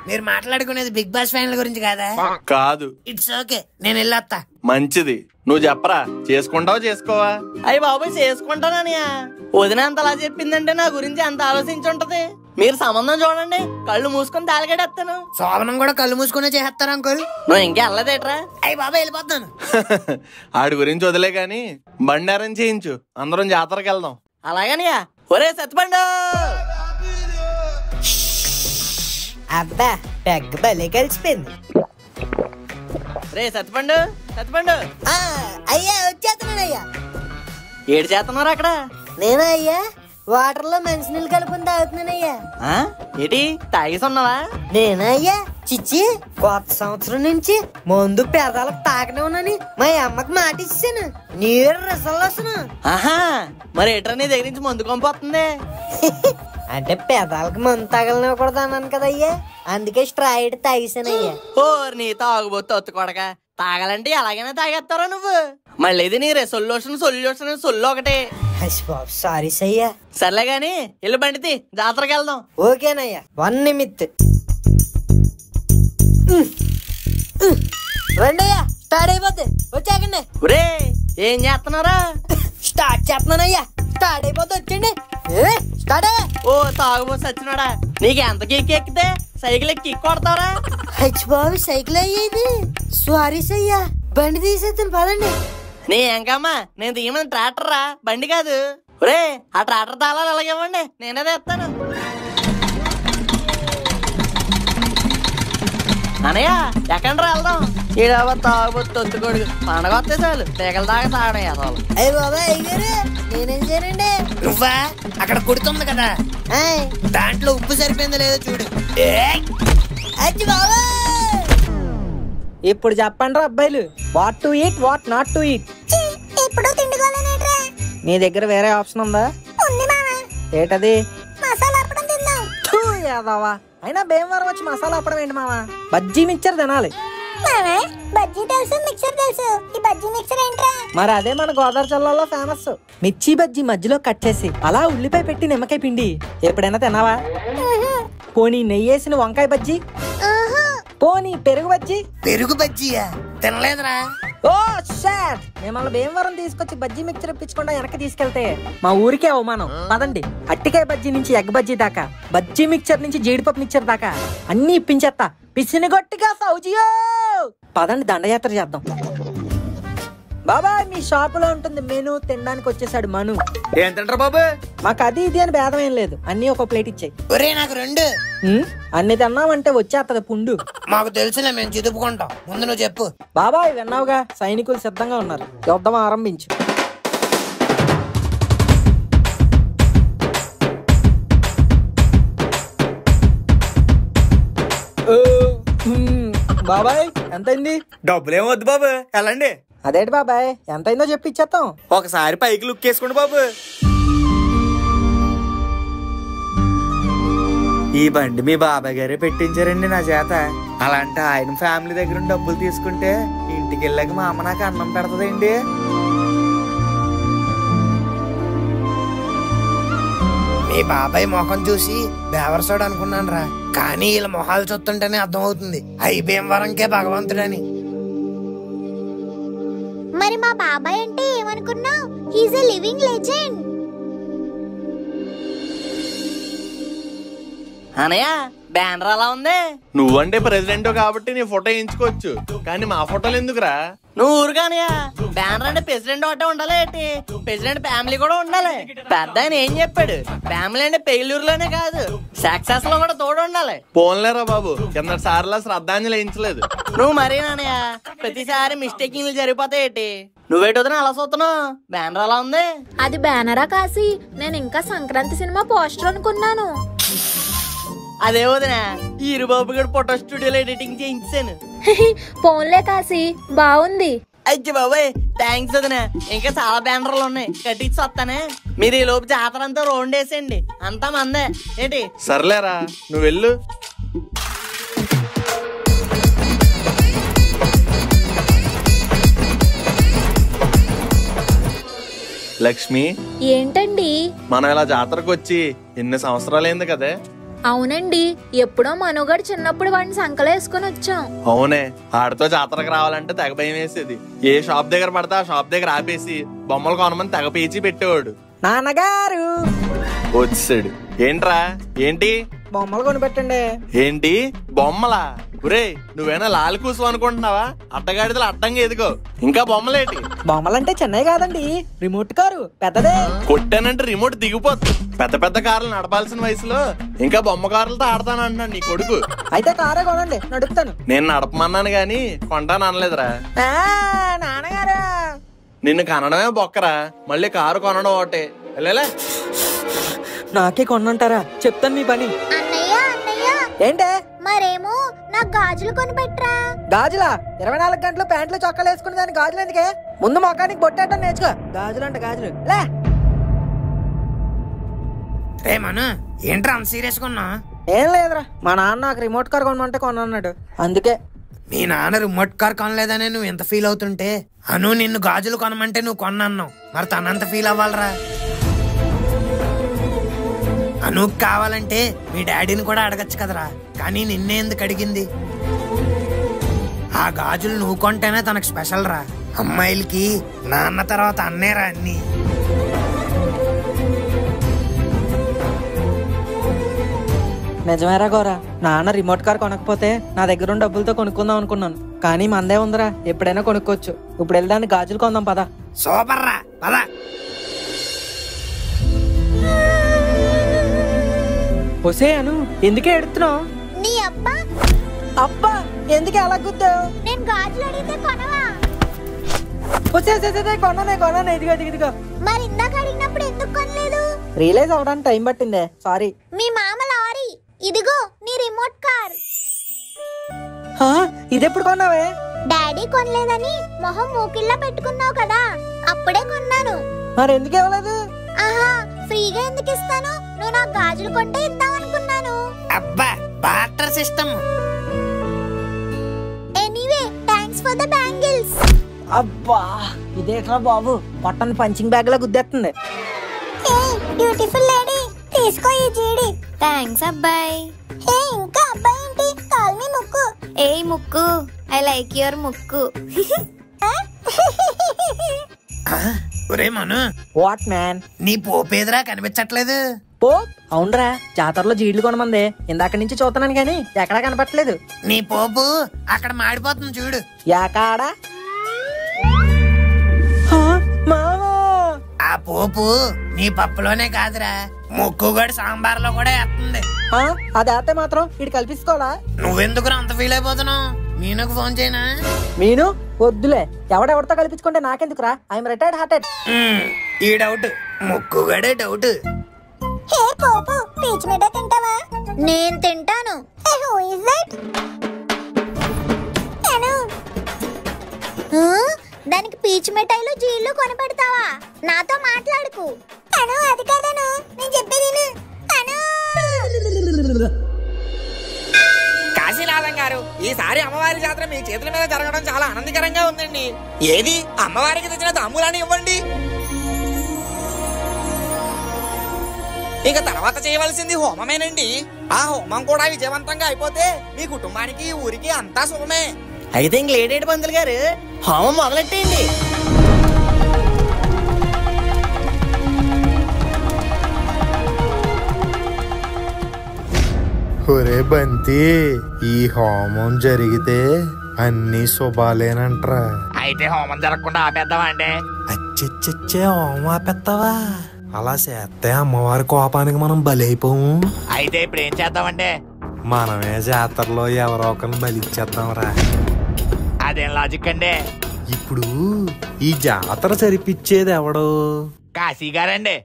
మీరు మాట్లాడుకునేది బిగ్ బాస్ ఫైనల్ గురించి కదా? కాదు. ఇట్స్ ఓకే, నేను వెళ్ళొస్తా. మంచిది, నువ్వు చెప్పరా, చేసుకుంటావా చేసుకోవా? అయ్యి బాబాయ్ చేసుకుంటానయ్యా. వదిన అంతలా చెప్పిందంటే నా గురించి అంత ఆలోచించుంటది. మీరు సంబంధం చూడండి, కళ్ళు మూసుకొని తాలిగడేస్తాను. శోభనం కూడా కళ్ళు మూసుకునే చేస్తారు అంకుల్. నువ్వు ఇంకా వెళ్ళదేట్రా? అయ్యి బాబాయ్ వెళ్ళిపోతున్నాను. ఆడి గురించి వదిలే గాని బండి అరేంజ్ చేయించు, అందరం జాతరకి వెళ్దాం. అలాగనియా. ఒరే సత్తిపండు, అబ్బా పెగ్గ భలే కలిసిపోయింది. రే సత్తిపండు, సత్తిపండు. అయ్యా వచ్చేస్తున్నానయ్యా. ఏడు చేస్తున్నారు అక్కడ? నేనా అయ్యా, వాటర్ లో మంచినీళ్ళు కలుపుని తాగుతున్నానయ్యా. ఏంటి తాగేసి ఉన్నావా? నేనా అయ్యా, చిచ్చి కొత్త సంవత్సరం నుంచి మందు పెదాలకు తాకనేమోనని మా అమ్మకి మాట ఇచ్చాను. నీరు రిజల్ట్ వస్తున్నాను. ఆహా, మరి ఏట్రా నీ దగ్గర నుంచి మందు కొంపొస్తుంది? అంటే పెదాలకు మందు తగలనివ్వకూడదు అన్నాను కదయ్యా, అందుకే స్ట్రాయిడ్ తాగేసానయ్యా. ఓర్ నీ తాగుబోతు ఒత్తుకోడక, తాగాలంటే ఎలాగైనా తాగేస్తారా నువ్వు? మళ్ళీ ఇది నీ సొల్యూషన్ సొల్లు ఒకటి. సారీ సయ్యా. సర్లే గాని ఇల్లు బండితి, జాతరకి వెళ్దాం. ఓకేనయ్యా, 1 నిమిత్ రండయ్యా, స్టార్ట్ అయిపోద్ది వచ్చాకండి. ఒరే ఏం చేస్తున్నారా? స్టార్ట్ చేస్తున్నానయ్యా, స్టార్ట్ అయిపోద్ది వచ్చండి. స్టార్ట్. ఓ తాగుబో సచ్చినాడా, నీకు ఎంత కేక్ ఎక్కితే సైకిల్ ఎక్కి కొడతావరా? హెచ్ బాబు సైకిల్ అయ్యేది. సారీ సయ్యా, బండి తీసేస్తాను పదండి. నీ ఎంకమ్మా, నేను తీయమని ట్రాక్టర్ రా, బండి కాదు. ఒరే ఆ ట్రాక్టర్ తాళాలు అలాగేవ్వండి, నేనే తెస్తాను. అనయ్య ఎక్కడ వెళ్దాం? ఈడవ తాగుబోతు తొత్తుకోడు, పండగ వస్తే చాలు తెగల దాకా తాగడం అసలు. అయ్యి బాబా అయ్యారు, నేనేం చేయనండి. నువ్వా అక్కడ కుడుతుంది కదా, దాంట్లో ఉప్పు సరిపోయిందో లేదో చూడు. ఇప్పుడు చెప్పండి రా అబ్బాయిలు, what to eat what not to eat. ఎప్పుడు తిండిగోలేనేట్రా, నీ దగ్గర వేరే ఆప్షన్ ఉందా? ఉంది మామ. ఏటది? మసాలా అప్పడం తిందాం. థూ, యాదవా. అయినా భీమవరం వచ్చి మసాలా అప్పడం ఏంటి మావా? బజ్జీ మిక్చర్ తినాలి. మామ, బజ్జీ తెలుసు, మిక్సర్ తెలుసు. ఈ బజ్జీ మిక్సర్ ఏంట్రా? మరి అదే మన గోదావరి జిల్లాలో ఫేమస్. మిర్చి బజ్జీ మధ్యలో కట్ చేసి అలా ఉల్లిపాయ పెట్టి నిమ్మకాయ పిండి ఎప్పుడైనా తినావా? పోనీ నెయ్యేసిన వంకాయ బజ్జీ, పోనీ పెరుగు బజ్జీ. పెరుగు బజ్జీయా? తినలేదురా. ఓ షాట్, మిమ్మల్ని భీమవరం తీసుకొచ్చి బజ్జీ మిక్చర్ ఇప్పించకుండా వెనక్కి తీసుకెళ్తే మా ఊరికే అవమానం. పదండి, అట్టికాయ బజ్జీ నుంచి ఎగ్ బజ్జీ దాకా, బజ్జీ మిక్చర్ నుంచి జీడిపప్పు మిక్చర్ దాకా అన్ని ఇప్పించేస్తా. పిసినిగొట్టిగా సౌజియో. పదండి, దండయాత్ర చేద్దాం. బాబాయ్, మీ షాపులో ఉంటుంది మెను. తినడానికి వచ్చేసాడు మను. ఏం తింటారు బాబు? మాకు అది ఇది అని భేదం ఏం లేదు, అన్ని ఒక ప్లేట్ ఇచ్చాయి. ఒరే నాకు 2. అన్ని తిన్నామంటే వచ్చేస్తది పుండు. మాకు తెలుసులే, మేము చిదుపుకుంటాం. ముందు నువ్వు చెప్పు. బాబాయ్, విన్నావుగా, సైనికులు సిద్ధంగా ఉన్నారు. యుద్ధం ఆరంభించు. బాబాయ్, ఎంతైంది? డబ్బులేం వద్దు బాబు, వెళ్ళండి. అదేంటి బాబాయ్, ఎంతైందో చెప్పి ఇచ్చేస్తాం. ఒకసారి పైకి లుక్ వేసుకోండి బాబు. ఈ బండి మీ బాబాయ్ గారే పెట్టించారండి నా చేత. అలాంటి ఆయన ఫ్యామిలీ దగ్గర డబ్బులు తీసుకుంటే ఇంటికి వెళ్ళాక మా అమ్మ నాకు అన్నం పెడతదండి. మీ బాబాయ్ మొహం చూసి బేవర్సోడు అనుకున్నాను రా, కానీ వీళ్ళ మొహాలు చూస్తుంటేనే అర్థం అవుతుంది అయి భీమవరంకే భగవంతుడని. మరి మా బాబాయ్ అంటే ఏమనుకున్నావు? He's a living legend. అనయ్య, బ్యానర్ అలా ఉంది. నువ్వంటే ప్రెసిడెంట్ కాబట్టి నీ ఫోటో వేయించుకోవచ్చు, కానీ మా ఫోటోలు ఎందుకురా? నువ్వు ఊరుగానయ్య, బ్యానర్ అంటే ప్రెసిడెంట్ ఒకటే ఉండాలి ఏంటి? ప్రెసిడెంట్ ఫ్యామిలీ కూడా ఉండాలి. పెద్ద ఆయన ఏం చెప్పాడు? ఫ్యామిలీ అంటే పెయిల్యూర్లోనే కాదు, సక్సెస్ లో కూడా తోడు ఉండాలి. పోన్లేరా బాబు, కింద సార్లా శ్రద్ధాంజలి వేయించలేదు. నువ్వు మరీ నానయ్య, ప్రతిసారి మిస్టేకింగ్లు జరిగిపోతాయి ఏంటి? నువ్వేటోదని అలా చూస్తున్నావు? బ్యానర్ అలా ఉంది. అది బ్యానరా కాసి? నేను ఇంకా సంక్రాంతి సినిమా పోస్టర్ అనుకున్నాను. అదే వదినా, ఈరుబాబు గడు ఫోటో స్టూడియోలో ఎడిటింగ్ చేయించాను. పోన్లే కాసి, బాగుంది. అయ్యి బాబాయ్, థ్యాంక్స్ వదినా. ఇంకా చాలా బ్యానర్లు ఉన్నాయి, కట్టించి వస్తానే. మీరు ఈ లోపు జాతర అంతా రౌండ్ వేసేయండి, అంతా మందే ఏంటి? సర్లేరా, నువ్వు వెళ్ళు. లక్ష్మి, ఏంటండి? మనం ఇలా జాతరకు వచ్చి ఎన్ని సంవత్సరాలైంది కదే? అవునండి, ఎప్పుడో మనుగడ చిన్నప్పుడు వాడిని సంకలో వేసుకుని వచ్చాం. అవునే, ఆడితో జాతరకు రావాలంటే తెగ భయం వేసేది. ఏ షాప్ దగ్గర పడితే ఆ షాప్ దగ్గర ఆపేసి బొమ్మలు కొనమని తెగ పేచి పెట్టేవాడు. నాన్నగారు వచ్చాడు. ఏంట్రా? ఏంటి? బొమ్మలు కొనిపెట్టండి. ఏంటి బొమ్మలా? ఒరే, నువ్వేనా లాలి కూసు అనుకుంటున్నావా? అడ్డగాడిదలు అడ్డంగా ఎదుగో, ఇంకా బొమ్మలేటి? బొమ్మలంటే చిన్నవి కాదండి, రిమోట్ కారు పెద్దదే. కొట్టానంటే రిమోట్ దిగిపోతుంది. పెద్ద పెద్ద కార్లు నడపాల్సిన వయసులో ఇంకా బొమ్మ కార్లతో ఆడతానంటున్నాడు నీ కొడుకు. అయితే కారే కొనండి, నడుపుతాను. నేను నడపమన్నాను గాని కొంటాను అనలేదురా. నాన్నగారు, నిన్ను కనడమే బొక్కరా, మళ్ళీ కారు కొనడం ఒకటే. వెళ్ళలే, నాకే కొనంటారా? చెప్తాను మీ పని. అన్నయ్య అన్నయ్య, ఏంటే? మరేమో నాకు గాజులు కొనిపెట్రా. గాజులా? 24 గంటలు ప్యాంట్లు చొక్కాలు వేసుకుని దాని గాజులు ఎందుకే? ముందు మొఖానికి బొట్టేయడం నేర్చుకో. గాజులు అంటే గాజులు లే. రే మను, ఏంట్రా అంత సీరియస్ గా ఉన్నా? ఏం లేదురా, మా నాన్న నాకు రిమోట్ కార్ కొనమంటే కొనన్నాడు, అందుకే. మీ నాన్న రిమోట్ కార్ కొనలేదనే నువ్వు ఎంత ఫీల్ అవుతుంటే, అను నిన్ను గాజులు కొనమంటే నువ్వు కొన్నావు, మరి తనంత ఫీల్ అవ్వాలరా. అనుకు కావాలంటే మీ డాడీని కూడా అడగచ్చు కదరా, కానీ నిన్నే ఎందుకు అడిగింది? ఆ గాజులు నువ్వు కొంటేనే తనకు స్పెషల్ రా. అమ్మాయిలకి నాన్న తర్వాత అన్నేరా అన్ని. నిజమేరా గోరా, నాన్న రిమోట్ కార్ కొనకపోతే నా దగ్గర ఉన్న డబ్బులతో కొనుక్కుందాం అనుకున్నాను, కానీ మందే ఉందిరా, ఎప్పుడైనా కొనుక్కోవచ్చు. ఇప్పుడు వెళ్ళడానికి గాజులు కొందాం పదా. సూపర్ రా, పదా. ఒసే అను, ఎందుకే ఎడుతున్నావు? నీ అబ్బా అబ్బా, ఎందుకే అలా గుద్దావు? నేను గాజులు అడిగితే కొనవా? కొన్నానే, ఇదిగో ఇదిగో. మరి ఇందాక అడిగినప్పుడు ఎందుకు కొనలేదు? రియలైజ్ అవడానికి టైం పట్టిందే, సారీ. మీ మామ లారీ, ఇదిగో నీ రిమోట్ కార్. ఇదెప్పుడు కొన్నావే? డాడీ కొనలేదని మొహం మూకిళ్ళ పెట్టుకున్నావు కదా, అప్పుడే కొన్నాను. మరి ఎందుకు ఇవ్వలేదు? ఆహా, ఫ్రీగా ఎందుకు ఇస్తాను? నువ్వు నాకు గాజులు కొంటే ఇద్దాం అనుకున్నాను. అబ్బా, barter system. Anyway, thanks for the bangles. అబ్బా ఇదేట్రా బాబు, పొట్టని పంచింగ్ బ్యాగ్ లా గుద్దేస్తుంది. బ్యూటిఫుల్ లేడీ, తీసుకో ఈ జీడి. థ్యాంక్స్ అబ్బాయి. ఇంకా అబ్బాయి ఏంటి? కాల్ మీ ముక్కు. ఏ ముక్కు, ఐ లైక్ యువర్ ముక్కు. ఒరే మను, వాట్ మ్యాన్? నీ పోపేదరా కనిపించట్లేదు. పో. అవునరా, జాతరలో జీడ్లు కొనమంది. ఇందాక నుంచి చూస్తున్నాను కానీ ఎక్కడా కనపట్లేదు. నీ పోపు అక్కడ మాడిపోతుంది చూడు. యాకాడా? మామా, ఆ పోపు నీ పప్పులోనే కాదురా, ముక్కుగడి సాంబార్లో కూడా వేస్తుంది. అది అయితే మాత్రం ఇటు కల్పించుకోవాలా? నువ్వెందుకు అంత ఫీల్ అయిపోతున్నావు? మీనుకు ఫోన్ చేయనా? మీను వద్దులే, ఎవడెవరితో కల్పించుకుంటే నాకెందుకురా? I'm retired hearted. ఈ డౌట్, ముక్కుగడే డౌట్. హే పోపు, పీచ్ మిఠాయి తింటావా? నేను తింటాను. Who is that? దానికి పీచ్ మిఠాయిలు జీళ్ళు కొనిపెడతావా? నాతో మాట్లాడుకు. అను, అది కాదను, నేను చెప్పేది. కాశీనాథం గారు, ఈసారి అమ్మవారి జాతర మీ చేతుల మీద జరగడం చాలా ఆనందకరంగా ఉందండి. ఏది అమ్మవారికి తెచ్చిన తాంబూలాన్ని ఇవ్వండి. ఇక తర్వాత చేయవలసింది హోమమేనండి. ఆ హోమం కూడా విజయవంతంగా అయిపోతే మీ కుటుంబానికి ఊరికి అంతా శుభమే. అయితే ఇంక లేడేటి పంతులు గారు, హోమం మొదలెట్టేయండి. ఒరే బంతి, ఈ హోమం జరిగితే అన్ని శుభాలేనంట్రా. అయితే హోమం జరగకుండా ఆపేద్దామా అండి? అచ్చచ్చచ్చే, హోమం ఆపేస్తావా? అలా చేస్తే అమ్మవారి కోపానికి మనం బలైపోము. అయితే ఇప్పుడు ఏం చేద్దామంటే? మనమే జాతరలో ఎవరో ఒకరిని బలిచ్చేద్దాంరా. అదేం లాజిక్ అండి? ఇప్పుడు ఈ జాతర జరిపించేది ఎవడు? కాశీ గారండి.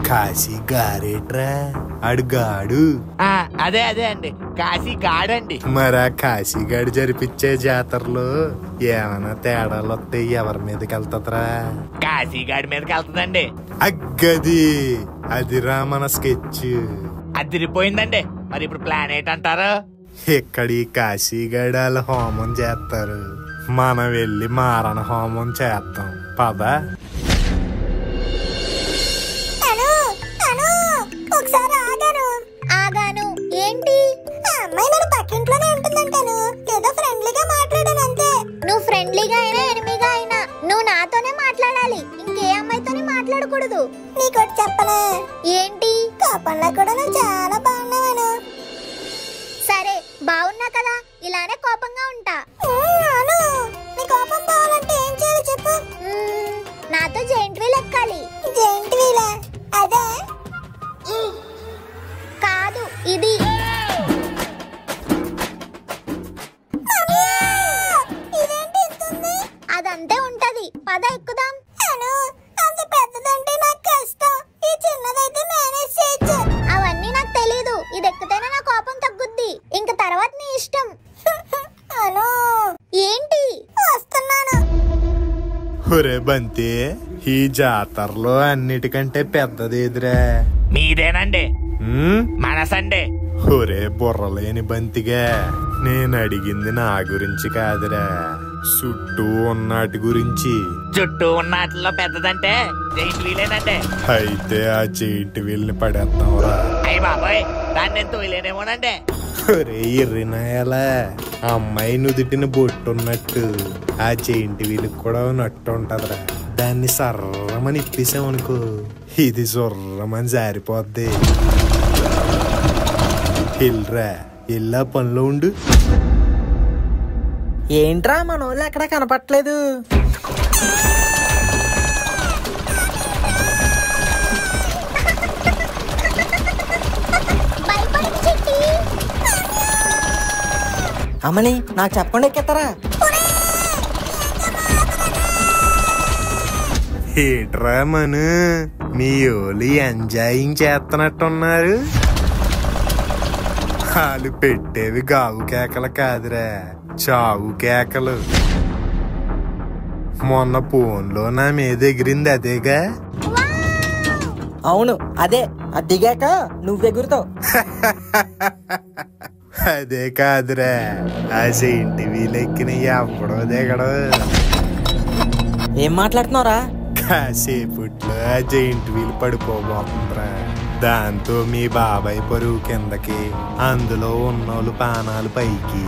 కాశీ గారేట్రా, అడుగాడు. అదే అండి, కాశీ గాడండి. మరి ఆ కాశీగాడు జరిపించే జాతరలో ఏమైనా తేడాలు వస్తే ఎవరి మీదకి వెళ్తారా? కాశీ గాడి మీదకి వెళ్తుందండి. అగ్గది, అదిరా మన స్కెచ్. అదిరిపోయిందండి. మరి ఇప్పుడు ప్లాన్ ఏంటంటారు? ఇక్కడ ఈ కాశీగాడాలు హోమం చేస్తారు, మనం వెళ్ళి మారణ హోమం చేస్తాం. పద. ఒకసారి ఆగాను. ఏంటి? ఆ అమ్మాయి మన పక్కింట్లోనే ఉంటుందంటాను. ఏదో ఫ్రెండ్లీగా మాట్లాడాను అంతే. నువ్వు ఫ్రెండ్లీగా అయినా ఎనిమిగా అయినా నువ్వు నాతోనే మాట్లాడాలి, ఇంకే అమ్మాయితోనే మాట్లాడకూడదు. నీకోటి చెప్పనా? ఏంటి? కోపంలో కూడా నువ్వు చాలా బాగున్నావాను. సరే, బాగున్నా కదా, ఇలానే కోపంగా ఉంటా. నీ కోపం పోవాలంటే ఏం చేయాలి చెప్పు? నాతో జెయింట్ వీల్ ఎక్కాలి. జెయింట్ వీలా? అదే కాదు, ఇది. అదంతే ఉంటది, పద ఎక్కుదాం. అంత పెద్దదంటే నాకు కష్టం, ఈ చిన్నదైతే మేనేజ్ చేయొచ్చు. అవన్నీ నాకు తెలీదు, ఇది ఎక్కితేనే నా కోపం తగ్గుద్ది. ఇంక తర్వాత నీ ఇష్టం. ఏంటి? వస్తున్నాను. ఒరే బంతి, ఈ జాతరలో అన్నిటికంటే పెద్దదేదిరా? మీదేనండి, మనసండి. ఒరే బుర్రలేని బంతిగా, నేను అడిగింది నా గురించి కాదురా, చుట్టూ ఉన్నటి గురించి. చుట్టూ ఉన్నట్లో పెద్దదంటే జైంట్ వీలేనండి. అయితే ఆ జైంట్ వీల్ని పడేస్తాంరా. అయ్య బాబాయ్, దాన్ని నేను తోయలేనేమోనండి. ఒరే ఎర్రినాయలా, అమ్మాయి నుదుటిన బొట్టున్నట్టు ఆ జైంట్ వీలుకి కూడా నట్టు ఉంటదిరా. దాన్ని సర్రమని ఇప్పేసామనుకో, ఇది సొర్రమని జారిపోద్ది. వెళ్ళరా, వెళ్ళా పనిలో ఉండు. ఏంట్రా మన వాళ్ళు ఎక్కడ కనపట్లేదు? అమ్మని, నాకు చెప్పండి ఎక్కేస్తారా? ఏట్రా మను, మీ ఓలి ఎంజాయింగ్ చేస్తున్నట్టున్నారు. వాళ్ళు పెట్టేవి గావు కేకలు కాదురా, చావు కేకలు. మొన్న ఫోన్లో నా మీద ఎగిరింది అదేగా. అవును అదే, అది దిగాక నువ్వెగురుతావు. అదే కాదురా, ఆ సెయింటి వీలెక్కిన ఎప్పుడో దిగడు. ఏం మాట్లాడుతున్నావురా? కాసేపట్లో ఆ జైంట్ వీల్ పడిపోబోతుందిరా. దాంతో మీ బాబాయ్ పరువు కిందకి, అందులో ఉన్నోళ్ళు పానాలు పైకి.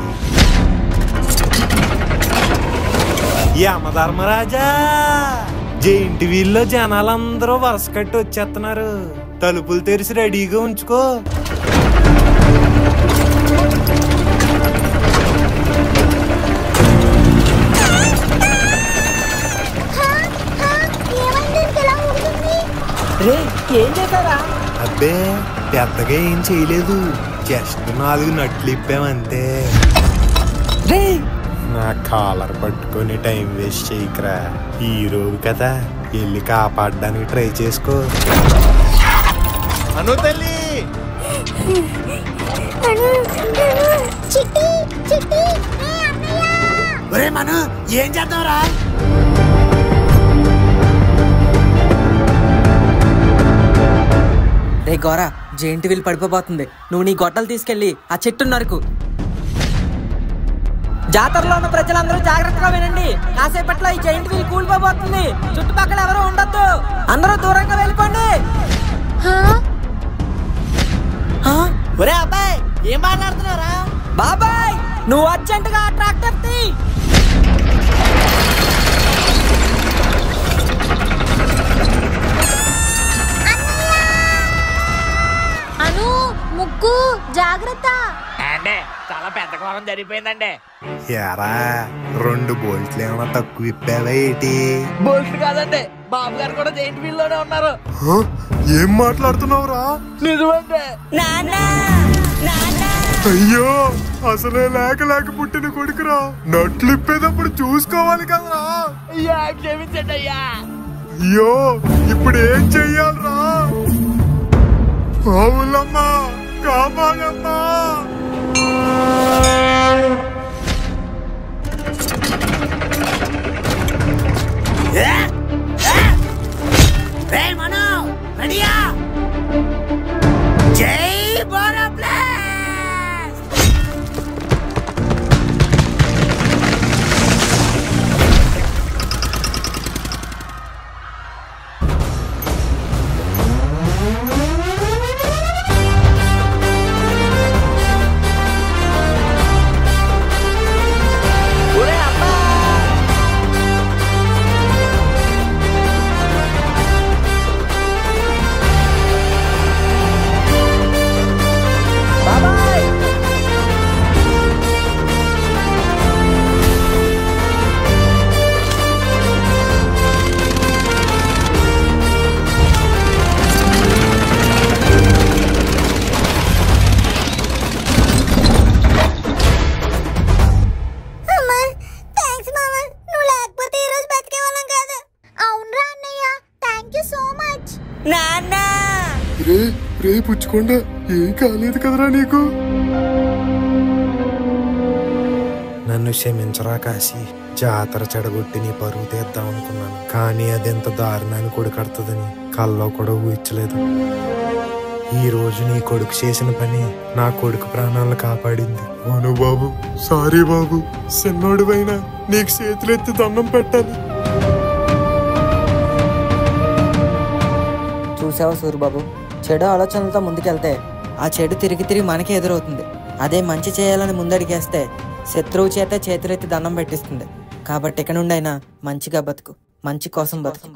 యమధర్మరాజా, జైంట్ వీల్లో జనాలందరూ వరుస కట్టి వచ్చేస్తున్నారు. తలుపులు తెరిచి రెడీగా ఉంచుకో. రే ఏం చేశారా? అబ్బే పెద్దగా ఏం చేయలేదు, జస్ట్ 4 నట్లు ఇప్పామంతే. రే నా కాలర్ పట్టుకొని టైం వేస్ట్ చేయకరా. హీరోవు కదా, వెళ్ళి కాపాడడానికి ట్రై చేసుకో. అను తల్లి, చిట్టి చిట్టి ఒరే మను, ఏం చేద్దాంరా? రే గోరా, జైంట్ వీల్ పడిపోబోతుంది. నువ్వు నీ గొడ్డలు తీసుకెళ్లి ఆ చెట్టు నరకు. జాతరలో ఉన్న ప్రజలందరూ జాగ్రత్తగా వినండి. కాసేపట్లో ఈ జైంట్ వీల్ కూలిపోబోతుంది. చుట్టుపక్కల ఎవరు ఉండొద్దు, అందరూ దూరంగా వెళ్ళిపోండి. ఒరే అబ్బాయి, ఏం మాట్లాడుతున్నారా? బాబాయ్, నువ్వు అర్జెంటుగా ఆ ట్రాక్టర్ తీ. అను, ముగ్గు జాగ్రత్త. అంటే చాలా పెద్ద కోపం జరిగిపోయిందండి. ఎరా 2 బోల్ట్లు ఏమైనా తక్కువ ఇప్పావా ఏంటి? బోల్ట్ కాదండి, బాబు గారు కూడా జైంట్ వీల్ లోనే ఉన్నారు. ఏం మాట్లాడుతున్నావురా? నిజమండి. అయ్యో, అసలే లేక పుట్టిన కొడుకురా. నట్లు ఇప్పేటప్పుడు చూసుకోవాలి కదా. అయ్యా క్షమించండి అయ్యా. అయ్యో, ఇప్పుడు ఏం చెయ్యాలరా? అవునమ్మా, కాపాడమ్మా. రే మను, రెడీయా? జై బోలో ప్లేస్. రే పుచ్చుకోండా, ఏం కాలేదు కదరా నీకు? నన్ను క్షమించరా కాశీ. జాతర చెడగొట్టి నీ పరువు తీద్దాం అనుకున్నాను, కానీ అదెంత దారుణాన్ని కొడుకడుతుందని కల్లో కూడా ఊహించలేదు. ఈ రోజు నీ కొడుకు చేసిన పని నా కొడుకు ప్రాణాలను కాపాడింది. అవును బాబు, సారీ బాబు. చిన్నోడివైనా నీకు చేతులెత్తి దండం పెట్టాలి. చూసావా సూరిబాబు, చెడు ఆలోచనలతో ముందుకెళ్తే ఆ చెడు తిరిగి మనకే ఎదురవుతుంది. అదే మంచి చేయాలని ముందడిగేస్తే శత్రువు చేత చేతులెత్తి దండం పెట్టిస్తుంది. కాబట్టి ఇక నుండైనా మంచిగా బతుకు, మంచి కోసం బతుకు.